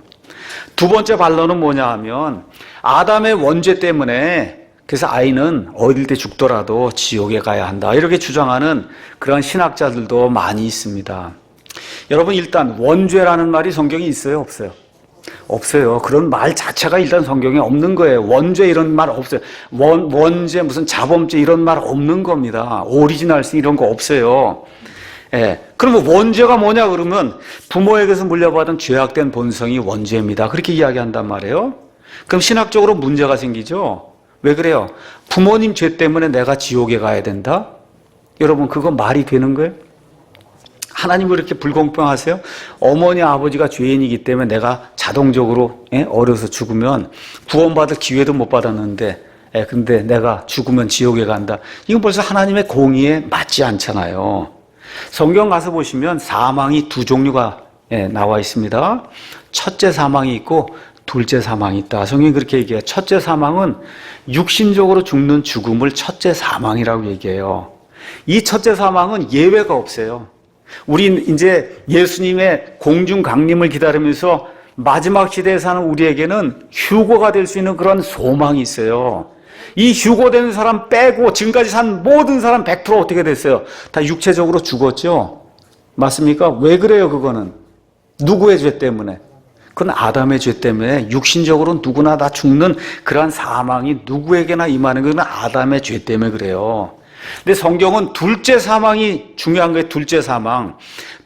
두 번째 반론은 뭐냐 하면 아담의 원죄 때문에 그래서 아이는 어릴 때 죽더라도 지옥에 가야 한다. 이렇게 주장하는 그런 신학자들도 많이 있습니다. 여러분 일단 원죄라는 말이 성경에 있어요? 없어요? 없어요. 그런 말 자체가 일단 성경에 없는 거예요. 원죄 이런 말 없어요. 원죄 무슨 자범죄 이런 말 없는 겁니다. 오리지널스 이런 거 없어요. 그러면 원죄가 뭐냐 그러면 부모에게서 물려받은 죄악된 본성이 원죄입니다. 그렇게 이야기한단 말이에요. 그럼 신학적으로 문제가 생기죠. 왜 그래요? 부모님 죄 때문에 내가 지옥에 가야 된다? 여러분 그거 말이 되는 거예요? 하나님 왜 이렇게 불공평하세요? 어머니 아버지가 죄인이기 때문에 내가 자동적으로 어려서 죽으면 구원받을 기회도 못 받았는데 근데 내가 죽으면 지옥에 간다. 이건 벌써 하나님의 공의에 맞지 않잖아요. 성경 가서 보시면 사망이 두 종류가 나와 있습니다. 첫째 사망이 있고 둘째 사망이 있다. 성경이 그렇게 얘기해요. 첫째 사망은 육신적으로 죽는 죽음을 첫째 사망이라고 얘기해요. 이 첫째 사망은 예외가 없어요. 우리 이제 예수님의 공중 강림을 기다리면서 마지막 시대에 사는 우리에게는 휴거가 될 수 있는 그런 소망이 있어요. 이 휴거되는 사람 빼고 지금까지 산 모든 사람 100% 어떻게 됐어요? 다 육체적으로 죽었죠? 맞습니까? 왜 그래요 그거는? 누구의 죄 때문에? 그건 아담의 죄 때문에 육신적으로 누구나 다 죽는 그러한 사망이 누구에게나 임하는 건 아담의 죄 때문에 그래요. 근데 성경은 둘째 사망이 중요한 거예요. 둘째 사망.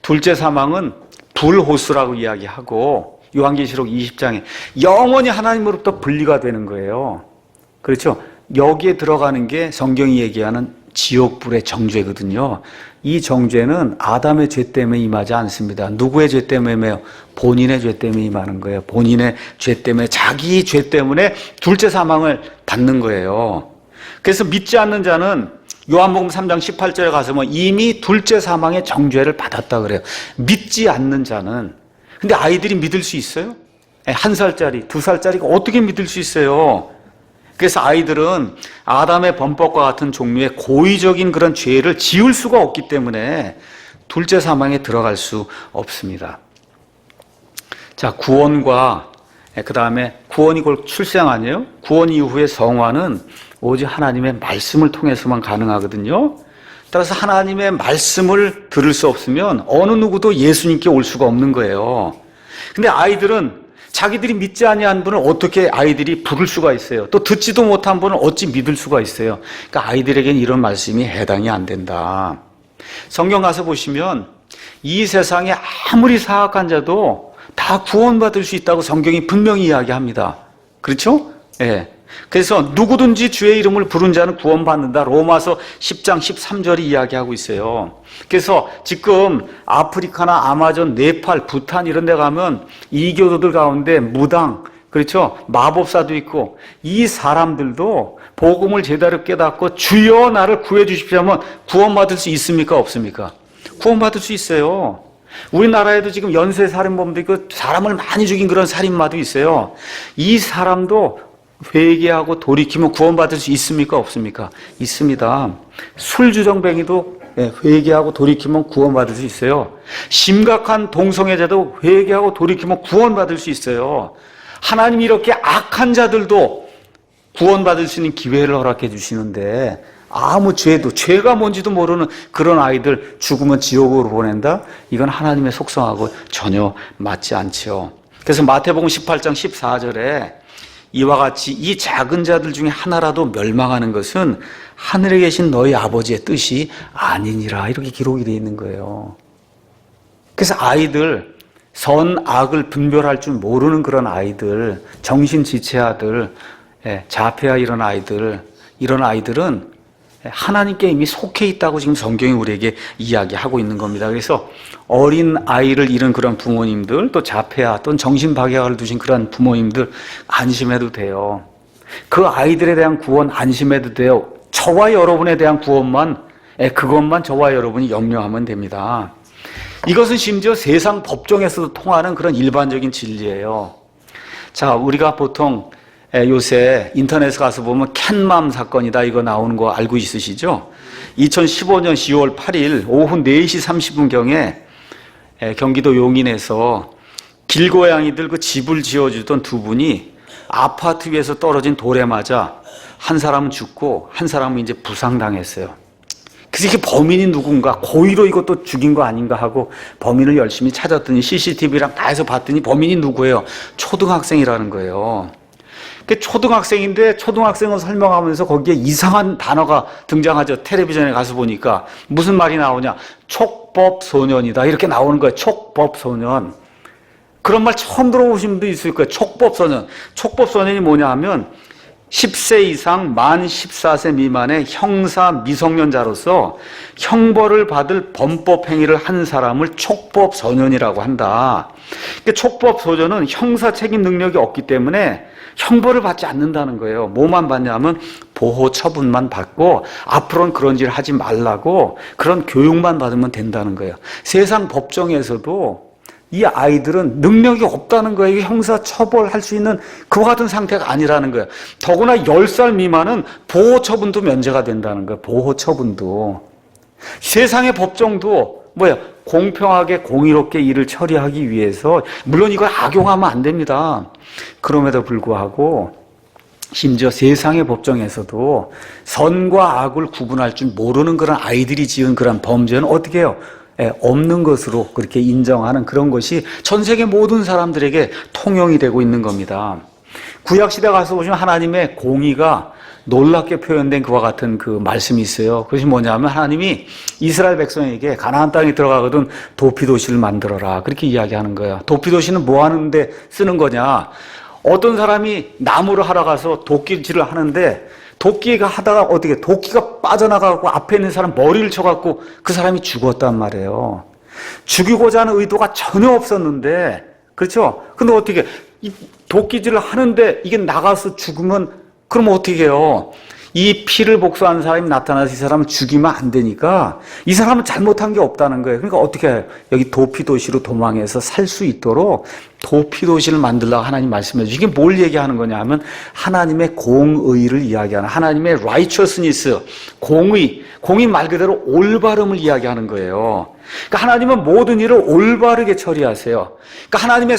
둘째 사망은 불호수라고 이야기하고 요한계시록 20장에 영원히 하나님으로부터 분리가 되는 거예요. 그렇죠? 여기에 들어가는 게 성경이 얘기하는 지옥불의 정죄거든요. 이 정죄는 아담의 죄 때문에 임하지 않습니다. 누구의 죄 때문에 임해요? 본인의 죄 때문에 임하는 거예요. 본인의 죄 때문에 자기 죄 때문에 둘째 사망을 받는 거예요. 그래서 믿지 않는 자는 요한복음 3장 18절에 가서 이미 둘째 사망의 정죄를 받았다 그래요. 믿지 않는 자는. 근데 아이들이 믿을 수 있어요? 1살짜리, 2살짜리가 어떻게 믿을 수 있어요? 그래서 아이들은 아담의 범법과 같은 종류의 고의적인 그런 죄를 지을 수가 없기 때문에 둘째 사망에 들어갈 수 없습니다. 자, 구원과 그 다음에 구원이 곧 출생 아니에요? 구원 이후의 성화는 오직 하나님의 말씀을 통해서만 가능하거든요. 따라서 하나님의 말씀을 들을 수 없으면 어느 누구도 예수님께 올 수가 없는 거예요. 근데 아이들은 자기들이 믿지 아니한 분을 어떻게 아이들이 부를 수가 있어요? 또 듣지도 못한 분을 어찌 믿을 수가 있어요? 그러니까 아이들에게는 이런 말씀이 해당이 안 된다. 성경 가서 보시면 이 세상에 아무리 사악한 자도 다 구원받을 수 있다고 성경이 분명히 이야기합니다. 그렇죠? 예. 그래서 누구든지 주의 이름을 부른 자는 구원받는다. 로마서 10장 13절이 이야기하고 있어요. 그래서 지금 아프리카나 아마존, 네팔, 부탄 이런 데 가면 이교도들 가운데 무당, 그렇죠? 마법사도 있고 이 사람들도 복음을 제대로 깨닫고 주여 나를 구해 주십시오 하면 구원받을 수 있습니까? 없습니까? 구원받을 수 있어요. 우리나라에도 지금 연쇄 살인범도 있고 사람을 많이 죽인 그런 살인마도 있어요. 이 사람도 회개하고 돌이키면 구원받을 수 있습니까? 없습니까? 있습니다. 술주정뱅이도 회개하고 돌이키면 구원받을 수 있어요. 심각한 동성애자도 회개하고 돌이키면 구원받을 수 있어요. 하나님이 이렇게 악한 자들도 구원받을 수 있는 기회를 허락해 주시는데 아무 죄가 뭔지도 모르는 그런 아이들 죽으면 지옥으로 보낸다? 이건 하나님의 속성하고 전혀 맞지 않죠. 그래서 마태복음 18장 14절에 이와 같이 이 작은 자들 중에 하나라도 멸망하는 것은 하늘에 계신 너희 아버지의 뜻이 아니니라 이렇게 기록이 되어 있는 거예요. 그래서 아이들 선, 악을 분별할 줄 모르는 그런 아이들, 정신지체아들, 자폐아 이런 아이들은 하나님께 이미 속해 있다고 지금 성경이 우리에게 이야기하고 있는 겁니다. 그래서 어린 아이를 잃은 그런 부모님들, 또 자폐아 또는 정신박약을 두신 그런 부모님들 안심해도 돼요. 그 아이들에 대한 구원 안심해도 돼요. 저와 여러분에 대한 구원만, 그것만 저와 여러분이 염려하면 됩니다. 이것은 심지어 세상 법정에서도 통하는 그런 일반적인 진리예요. 자, 우리가 보통 요새 인터넷에 가서 보면 캣맘 사건이다 이거 나오는 거 알고 있으시죠? 2015년 10월 8일 오후 4시 30분경에 경기도 용인에서 길고양이들 그 집을 지어주던 두 분이 아파트 위에서 떨어진 돌에 맞아 한 사람은 죽고 한 사람은 이제 부상당했어요. 그래서 이게 범인이 누군가, 고의로 이것도 죽인 거 아닌가 하고 범인을 열심히 찾았더니 CCTV랑 다 해서 봤더니 범인이 누구예요? 초등학생이라는 거예요. 초등학생인데 초등학생을 설명하면서 거기에 이상한 단어가 등장하죠. 텔레비전에 가서 보니까 무슨 말이 나오냐? 촉법소년이다 이렇게 나오는 거예요. 촉법소년. 그런 말 처음 들어보신 분도 있을 거예요. 촉법소년. 촉법소년이 뭐냐 하면 10세 이상 만 14세 미만의 형사 미성년자로서 형벌을 받을 범법 행위를 한 사람을 촉법소년이라고 한다. 촉법소년은 형사 책임 능력이 없기 때문에 형벌을 받지 않는다는 거예요. 뭐만 받냐면 보호 처분만 받고 앞으로는 그런 짓을 하지 말라고 그런 교육만 받으면 된다는 거예요. 세상 법정에서도 이 아이들은 능력이 없다는 거예요. 형사 처벌할 수 있는 그와 같은 상태가 아니라는 거예요. 더구나 10살 미만은 보호 처분도 면제가 된다는 거예요. 보호 처분도. 세상의 법정도 공평하게 공의롭게 일을 처리하기 위해서 물론 이걸 악용하면 안 됩니다. 그럼에도 불구하고 심지어 세상의 법정에서도 선과 악을 구분할 줄 모르는 그런 아이들이 지은 그런 범죄는 어떻게 해요? 없는 것으로 그렇게 인정하는 그런 것이 전 세계 모든 사람들에게 통용이 되고 있는 겁니다. 구약시대 가서 보시면 하나님의 공의가 놀랍게 표현된 그와 같은 그 말씀이 있어요. 그것이 뭐냐면 하나님이 이스라엘 백성에게 가나안 땅에 들어가거든 도피도시를 만들어라 그렇게 이야기하는 거예요. 도피도시는 뭐 하는데 쓰는 거냐? 어떤 사람이 나무를 하러 가서 도끼질을 하는데 도끼가 하다가 어떻게 도끼가 빠져나가고 앞에 있는 사람 머리를 쳐갖고 그 사람이 죽었단 말이에요. 죽이고자 하는 의도가 전혀 없었는데 그렇죠? 근데 어떻게 이 도끼질을 하는데 이게 나가서 죽으면 그럼 어떻게 해요? 이 피를 복수하는 사람이 나타나서 이 사람을 죽이면 안 되니까 이 사람은 잘못한 게 없다는 거예요. 그러니까 어떻게 해요? 여기 도피도시로 도망해서 살 수 있도록 도피도시를 만들라고 하나님 말씀해 주시고, 이게 뭘 얘기하는 거냐 하면 하나님의 공의를 이야기하는, 하나님의 righteousness, 공의 말 그대로 올바름을 이야기하는 거예요. 그러니까 하나님은 모든 일을 올바르게 처리하세요. 그러니까 하나님의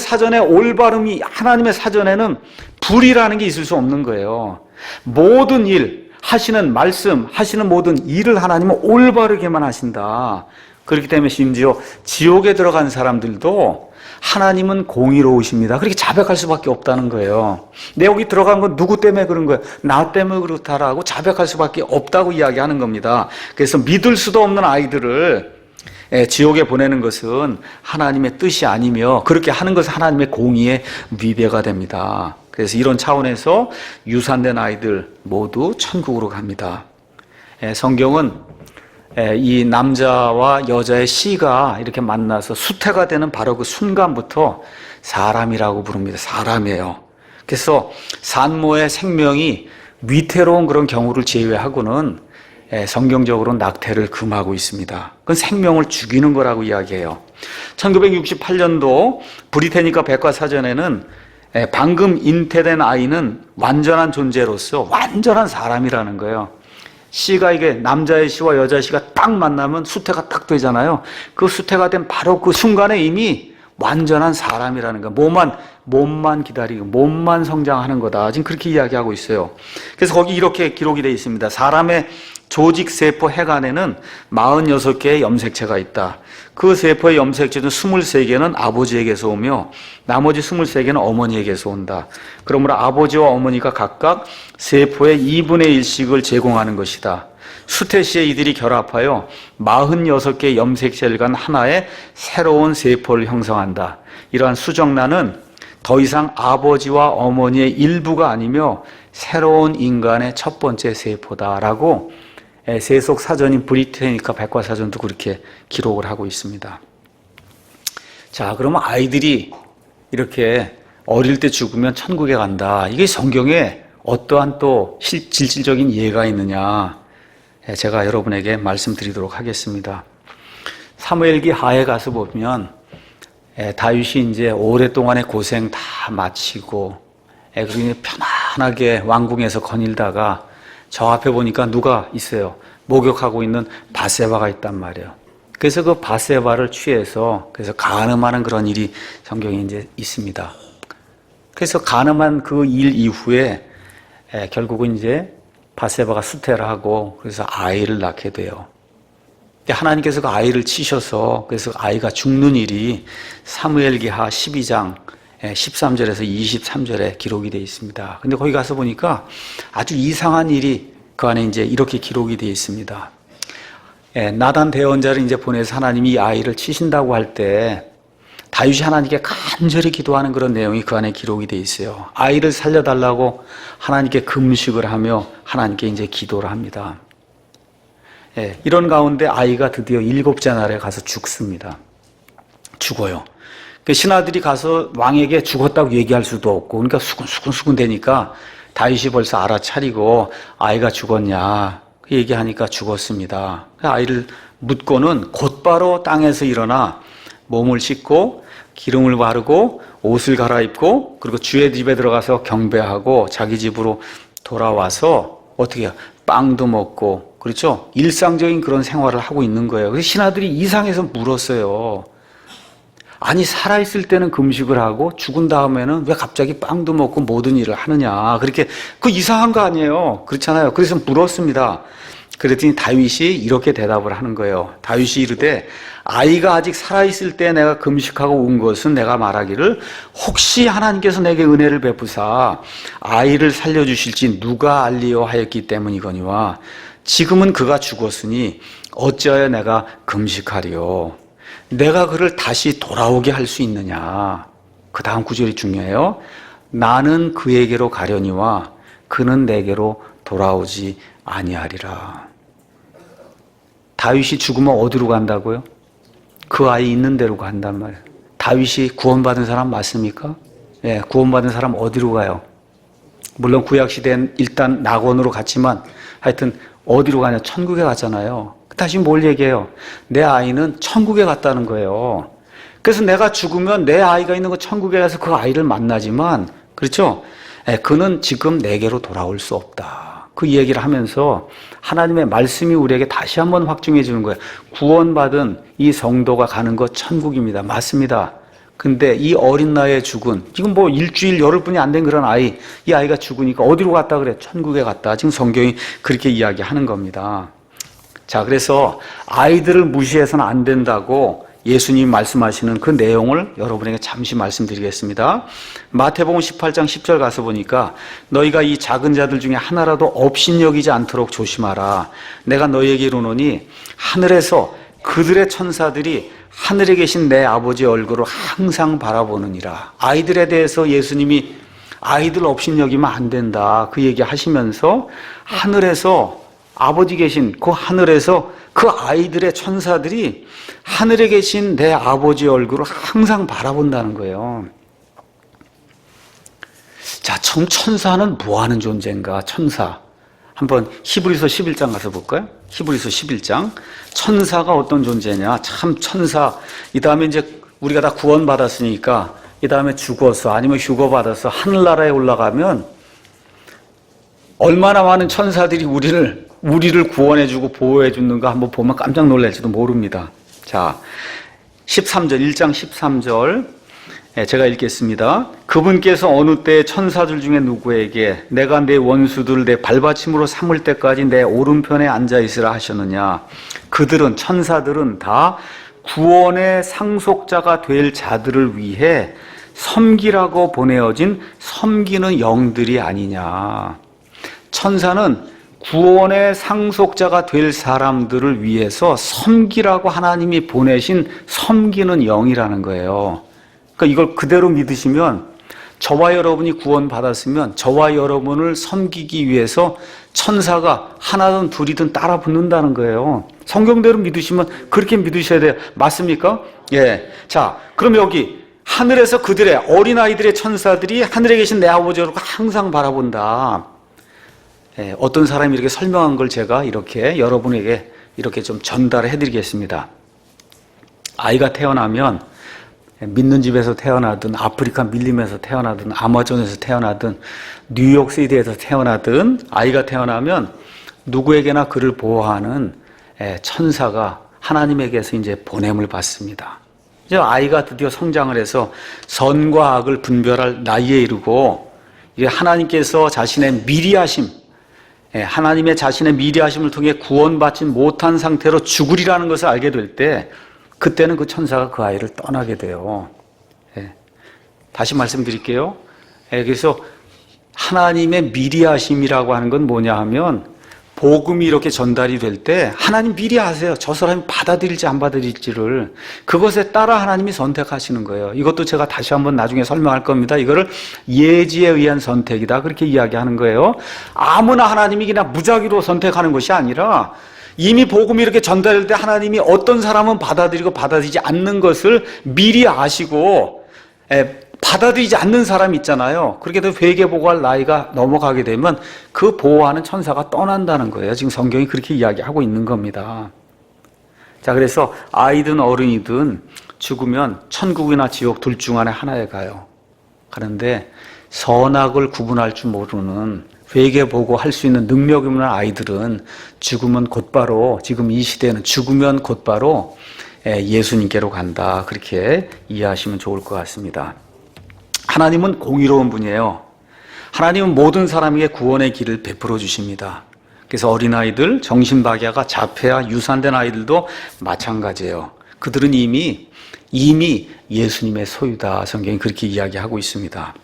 사전에는 불이라는 게 있을 수 없는 거예요. 모든 일, 하시는 말씀, 하시는 모든 일을 하나님은 올바르게만 하신다. 그렇기 때문에 심지어 지옥에 들어간 사람들도 하나님은 공의로우십니다. 그렇게 자백할 수밖에 없다는 거예요. 내 여기 들어간 건 누구 때문에 그런 거예요? 나 때문에 그렇다라고 자백할 수밖에 없다고 이야기하는 겁니다. 그래서 믿을 수도 없는 아이들을 지옥에 보내는 것은 하나님의 뜻이 아니며, 그렇게 하는 것은 하나님의 공의의 위배가 됩니다. 그래서 이런 차원에서 유산된 아이들 모두 천국으로 갑니다. 성경은 이 남자와 여자의 씨가 이렇게 만나서 수태가 되는 바로 그 순간부터 사람이라고 부릅니다. 사람이에요. 그래서 산모의 생명이 위태로운 그런 경우를 제외하고는 성경적으로 낙태를 금하고 있습니다. 그건 생명을 죽이는 거라고 이야기해요. 1968년도 브리테니카 백과사전에는 방금 잉태된 아이는 완전한 존재로서 완전한 사람이라는 거예요. 씨가, 이게 남자의 씨와 여자의 씨가 딱 만나면 수태가 딱 되잖아요. 그 수태가 된 바로 그 순간에 이미 완전한 사람이라는 거예요. 몸만 기다리고 몸만 성장하는 거다. 지금 그렇게 이야기하고 있어요. 그래서 거기 이렇게 기록이 되어 있습니다. 사람의 조직세포 핵안에는 46개의 염색체가 있다. 그 세포의 염색체 중 23개는 아버지에게서 오며 나머지 23개는 어머니에게서 온다. 그러므로 아버지와 어머니가 각각 세포의 2분의 1씩을 제공하는 것이다. 수태 시에 이들이 결합하여 46개의 염색체를 간 하나의 새로운 세포를 형성한다. 이러한 수정란은 더 이상 아버지와 어머니의 일부가 아니며 새로운 인간의 첫 번째 세포다라고 세속 사전인 브리테니카 백과사전도 그렇게 기록을 하고 있습니다. 자, 그러면 아이들이 이렇게 어릴 때 죽으면 천국에 간다. 이게 성경에 어떠한 또 실질적인 예가 있느냐? 제가 여러분에게 말씀드리도록 하겠습니다. 사무엘기 하에 가서 보면 다윗이 이제 오랫동안의 고생 다 마치고 그리고 편안하게 왕궁에서 거닐다가 저 앞에 보니까 누가 있어요? 목욕하고 있는 밧세바가 있단 말이에요. 그래서 그 밧세바를 취해서 그래서 간음하는 그런 일이 성경에 이제 있습니다. 그래서 간음한 그 일 이후에 결국은 이제 밧세바가 수태를 하고 그래서 아이를 낳게 돼요. 하나님께서 그 아이를 치셔서 그래서 아이가 죽는 일이 사무엘기하 12장 13절에서 23절에 기록이 되어 있습니다. 근데 거기 가서 보니까 아주 이상한 일이 그 안에 이제 이렇게 기록이 되어 있습니다. 나단 대언자를 이제 보내서 하나님이 이 아이를 치신다고 할 때 다윗이 하나님께 간절히 기도하는 그런 내용이 그 안에 기록이 되어 있어요. 아이를 살려달라고 하나님께 금식을 하며 하나님께 이제 기도를 합니다. 이런 가운데 아이가 드디어 7째 날에 가서 죽습니다. 죽어요. 그 신하들이 가서 왕에게 죽었다고 얘기할 수도 없고, 그러니까 수근수근 되니까 다윗이 벌써 알아차리고 아이가 죽었냐 그 얘기하니까 죽었습니다. 아이를 묻고는 곧바로 땅에서 일어나 몸을 씻고 기름을 바르고 옷을 갈아입고 그리고 주의 집에 들어가서 경배하고 자기 집으로 돌아와서 어떻게 해요? 빵도 먹고, 그렇죠? 일상적인 그런 생활을 하고 있는 거예요. 그래서 신하들이 이상해서 물었어요. 아니, 살아있을 때는 금식을 하고 죽은 다음에는 왜 갑자기 빵도 먹고 모든 일을 하느냐. 그렇게, 그 이상한 거 아니에요. 그렇잖아요. 그래서 물었습니다. 그랬더니 다윗이 이렇게 대답을 하는 거예요. 다윗이 이르되 아이가 아직 살아있을 때 내가 금식하고 온 것은 내가 말하기를 혹시 하나님께서 내게 은혜를 베푸사 아이를 살려주실지 누가 알리요 하였기 때문이거니와 지금은 그가 죽었으니 어찌하여 내가 금식하리요. 내가 그를 다시 돌아오게 할 수 있느냐. 그 다음 구절이 중요해요. 나는 그에게로 가려니와 그는 내게로 돌아오지 아니하리라. 다윗이 죽으면 어디로 간다고요? 그 아이 있는 데로 간단 말이에요. 다윗이 구원받은 사람 맞습니까? 예, 구원받은 사람 어디로 가요? 물론 구약시대엔 일단 낙원으로 갔지만 하여튼 어디로 가냐? 천국에 갔잖아요. 다시 뭘 얘기해요? 내 아이는 천국에 갔다는 거예요. 그래서 내가 죽으면 내 아이가 있는 그 천국에 가서 그 아이를 만나지만, 그렇죠? 그는 지금 내게로 돌아올 수 없다. 그 얘기를 하면서 하나님의 말씀이 우리에게 다시 한번 확증해 주는 거예요. 구원받은 이 성도가 가는 것 천국입니다. 맞습니다. 근데 이 어린 나이에 죽은, 지금 뭐 일주일, 열흘뿐이 안 된 그런 아이, 이 아이가 죽으니까 어디로 갔다 그래? 천국에 갔다. 지금 성경이 그렇게 이야기하는 겁니다. 자, 그래서 아이들을 무시해서는 안 된다고 예수님이 말씀하시는 그 내용을 여러분에게 잠시 말씀드리겠습니다. 마태복음 18장 10절 가서 보니까 너희가 이 작은 자들 중에 하나라도 업신여기지 않도록 조심하라. 내가 너희에게 이르노니 하늘에서 그들의 천사들이 하늘에 계신 내 아버지의 얼굴을 항상 바라보느니라. 아이들에 대해서 예수님이 아이들 업신여기면 안 된다. 그 얘기 하시면서 하늘에서 아버지 계신 그 하늘에서 그 아이들의 천사들이 하늘에 계신 내 아버지의 얼굴을 항상 바라본다는 거예요. 자, 천사는 뭐 하는 존재인가? 천사. 한번 히브리서 11장 가서 볼까요? 히브리서 11장. 천사가 어떤 존재냐? 참 천사. 이 다음에 이제 우리가 다 구원받았으니까 이 다음에 죽어서 아니면 휴거받아서 하늘나라에 올라가면 얼마나 많은 천사들이 우리를 구원해주고 보호해주는가 한번 보면 깜짝 놀랄지도 모릅니다. 자, 13절, 1장 13절. 제가 읽겠습니다. 그분께서 어느 때에 천사들 중에 누구에게 내가 내 원수들을 내 발받침으로 삼을 때까지 내 오른편에 앉아있으라 하셨느냐. 그들은, 천사들은 다 구원의 상속자가 될 자들을 위해 섬기라고 보내어진 섬기는 영들이 아니냐. 천사는 구원의 상속자가 될 사람들을 위해서 섬기라고 하나님이 보내신 섬기는 영이라는 거예요. 그러니까 이걸 그대로 믿으시면 저와 여러분이 구원받았으면 저와 여러분을 섬기기 위해서 천사가 하나든 둘이든 따라 붙는다는 거예요. 성경대로 믿으시면 그렇게 믿으셔야 돼요. 맞습니까? 예. 자, 그럼 여기 하늘에서 그들의 어린아이들의 천사들이 하늘에 계신 내 아버지를 항상 바라본다. 예, 어떤 사람이 이렇게 설명한 걸 제가 이렇게 여러분에게 이렇게 좀 전달해 드리겠습니다. 아이가 태어나면 믿는 집에서 태어나든 아프리카 밀림에서 태어나든 아마존에서 태어나든 뉴욕시티에서 태어나든 아이가 태어나면 누구에게나 그를 보호하는 천사가 하나님에게서 이제 보냄을 받습니다. 이제 아이가 드디어 성장을 해서 선과 악을 분별할 나이에 이르고 이제 하나님께서 자신의 미리하심, 하나님의 자신의 미리하심을 통해 구원받지 못한 상태로 죽으리라는 것을 알게 될 때 그때는 그 천사가 그 아이를 떠나게 돼요. 다시 말씀드릴게요. 그래서 하나님의 미리하심이라고 하는 건 뭐냐 하면 복음이 이렇게 전달이 될 때 하나님 미리 아세요. 저 사람이 받아들일지 안 받아들일지를. 그것에 따라 하나님이 선택하시는 거예요. 이것도 제가 다시 한번 나중에 설명할 겁니다. 이거를 예지에 의한 선택이다. 그렇게 이야기하는 거예요. 아무나 하나님이 그냥 무작위로 선택하는 것이 아니라 이미 복음이 이렇게 전달될 때 하나님이 어떤 사람은 받아들이고 받아들이지 않는 것을 미리 아시고 받아들이지 않는 사람 있잖아요. 그렇게 해서 회개보고할 나이가 넘어가게 되면 그 보호하는 천사가 떠난다는 거예요. 지금 성경이 그렇게 이야기하고 있는 겁니다. 자, 그래서 아이든 어른이든 죽으면 천국이나 지옥 둘 중 안에 하나에 가요. 가는데 선악을 구분할 줄 모르는 회개보고 할 수 있는 능력이 없는 아이들은 죽으면 곧바로, 지금 이 시대는 죽으면 곧바로 예수님께로 간다. 그렇게 이해하시면 좋을 것 같습니다. 하나님은 공의로운 분이에요. 하나님은 모든 사람에게 구원의 길을 베풀어 주십니다. 그래서 어린아이들, 정신박약아, 자폐아, 유산된 아이들도 마찬가지예요. 그들은 이미 예수님의 소유다. 성경이 그렇게 이야기하고 있습니다.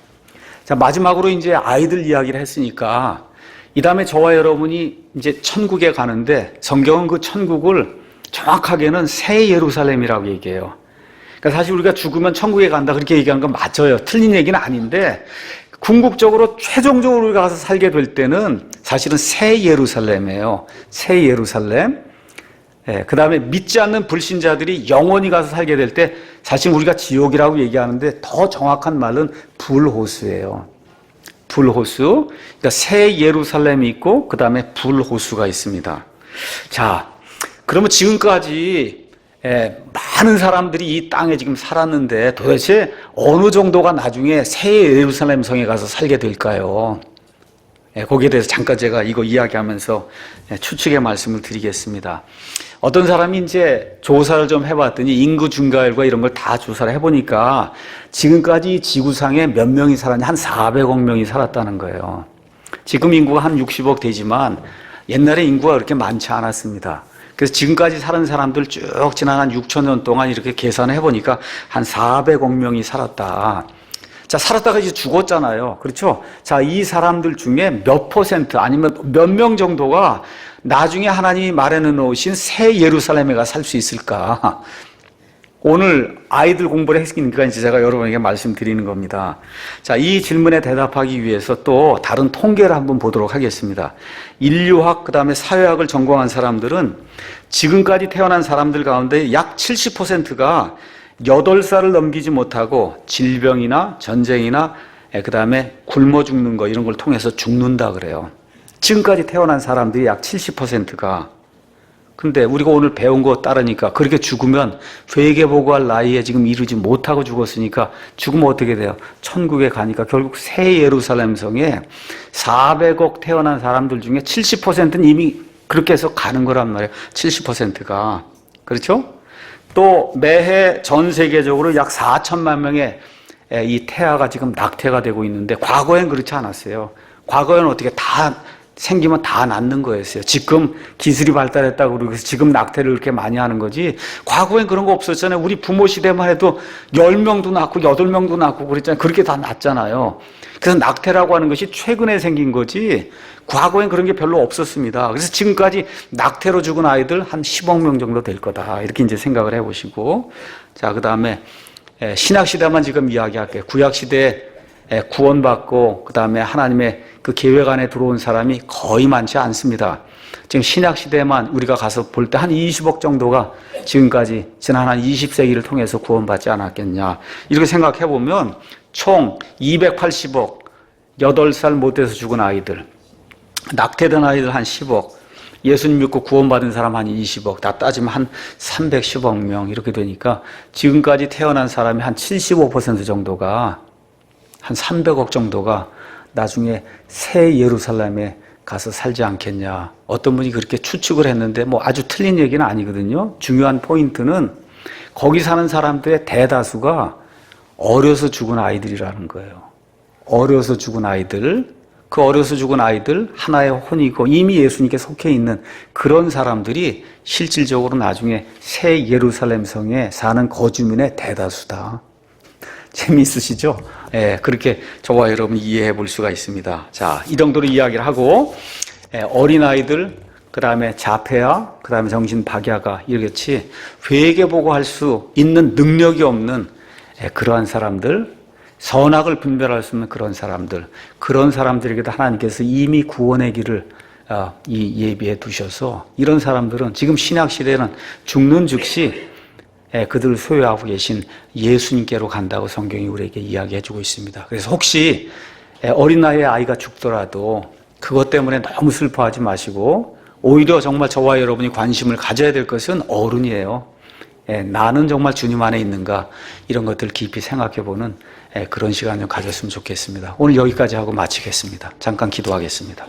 자, 마지막으로 이제 아이들 이야기를 했으니까 이 다음에 저와 여러분이 이제 천국에 가는데 성경은 그 천국을 정확하게는 새 예루살렘이라고 얘기해요. 그러니까 사실 우리가 죽으면 천국에 간다 그렇게 얘기하는 건 맞아요. 틀린 얘기는 아닌데 궁극적으로 최종적으로 우리가 가서 살게 될 때는 사실은 새 예루살렘이에요. 새 예루살렘. 그 다음에 믿지 않는 불신자들이 영원히 가서 살게 될 때 사실 우리가 지옥이라고 얘기하는데 더 정확한 말은 불호수예요. 불호수. 그러니까 새 예루살렘이 있고 그 다음에 불호수가 있습니다. 자, 그러면 지금까지 많은 사람들이 이 땅에 지금 살았는데 도대체 어느 정도가 나중에 새 예루살렘 성에 가서 살게 될까요? 거기에 대해서 잠깐 제가 이거 이야기하면서 추측의 말씀을 드리겠습니다. 어떤 사람이 이제 조사를 좀 해봤더니 인구 증가율과 이런 걸 다 조사를 해보니까 지금까지 지구상에 몇 명이 살았냐? 한 400억 명이 살았다는 거예요. 지금 인구가 한 60억 되지만 옛날에 인구가 그렇게 많지 않았습니다. 그래서 지금까지 사는 사람들 쭉 지난 한 6천 년 동안 이렇게 계산을 해보니까 한 400억 명이 살았다. 자, 살았다가 이제 죽었잖아요. 그렇죠? 자, 이 사람들 중에 몇 퍼센트 아니면 몇 명 정도가 나중에 하나님이 마련해 놓으신 새 예루살렘에 가 살 수 있을까? 오늘 아이들 공부를 했으니까 이제 제가 여러분에게 말씀드리는 겁니다. 자, 이 질문에 대답하기 위해서 또 다른 통계를 한번 보도록 하겠습니다. 인류학, 그 다음에 사회학을 전공한 사람들은 지금까지 태어난 사람들 가운데 약 70%가 8살을 넘기지 못하고 질병이나 전쟁이나 그 다음에 굶어 죽는 거 이런 걸 통해서 죽는다 그래요. 지금까지 태어난 사람들이 약 70%가. 근데 우리가 오늘 배운 거 따르니까 그렇게 죽으면 회개보고할 나이에 지금 이르지 못하고 죽었으니까 죽으면 어떻게 돼요? 천국에 가니까 결국 새 예루살렘 성에 400억 태어난 사람들 중에 70%는 이미 그렇게 해서 가는 거란 말이에요. 70%가. 그렇죠? 또 매해 전 세계적으로 약 4천만 명의 이 태아가 지금 낙태가 되고 있는데 과거엔 그렇지 않았어요. 과거에는 어떻게 다 생기면 다 낳는 거였어요. 지금 기술이 발달했다고 그러고 지금 낙태를 그렇게 많이 하는 거지. 과거엔 그런 거 없었잖아요. 우리 부모 시대만 해도 10명도 낳고 8명도 낳고 그랬잖아요. 그렇게 다 낳잖아요. 그래서 낙태라고 하는 것이 최근에 생긴 거지 과거엔 그런 게 별로 없었습니다. 그래서 지금까지 낙태로 죽은 아이들 한 10억 명 정도 될 거다. 이렇게 이제 생각을 해보시고. 자, 그 다음에 신약시대만 지금 이야기할게요. 구약시대에 구원받고 그 다음에 하나님의 그 계획 안에 들어온 사람이 거의 많지 않습니다. 지금 신약시대만 우리가 가서 볼 때 한 20억 정도가 지금까지 지난 한 20세기를 통해서 구원받지 않았겠냐. 이렇게 생각해보면 총 280억, 8살 못 돼서 죽은 아이들, 낙태된 아이들 한 10억, 예수님 믿고 구원받은 사람 한 20억, 다 따지면 한 310억 명 이렇게 되니까 지금까지 태어난 사람이 한 75% 정도가 한 300억 정도가 나중에 새 예루살렘에 가서 살지 않겠냐. 어떤 분이 그렇게 추측을 했는데 뭐 아주 틀린 얘기는 아니거든요. 중요한 포인트는 거기 사는 사람들의 대다수가 어려서 죽은 아이들이라는 거예요. 어려서 죽은 아이들, 그 어려서 죽은 아이들 하나의 혼이고 이미 예수님께 속해 있는 그런 사람들이 실질적으로 나중에 새 예루살렘 성에 사는 거주민의 대다수다. 재미있으시죠? 예, 그렇게 저와 여러분이 이해해 볼 수가 있습니다. 자, 이 정도로 이야기를 하고, 어린아이들, 그 다음에 자폐아, 그 다음에 정신박야가 이렇게 회개보고 할 수 있는 능력이 없는 그러한 사람들, 선악을 분별할 수 없는 그런 사람들에게도 하나님께서 이미 구원의 길을 예비해 두셔서 이런 사람들은 지금 신약시대에는 죽는 즉시 그들을 소유하고 계신 예수님께로 간다고 성경이 우리에게 이야기해주고 있습니다. 그래서 혹시 어린 나이에 아이가 죽더라도 그것 때문에 너무 슬퍼하지 마시고 오히려 정말 저와 여러분이 관심을 가져야 될 것은 어른이에요. 나는 정말 주님 안에 있는가 이런 것들 깊이 생각해보는 그런 시간을 가졌으면 좋겠습니다. 오늘 여기까지 하고 마치겠습니다. 잠깐 기도하겠습니다.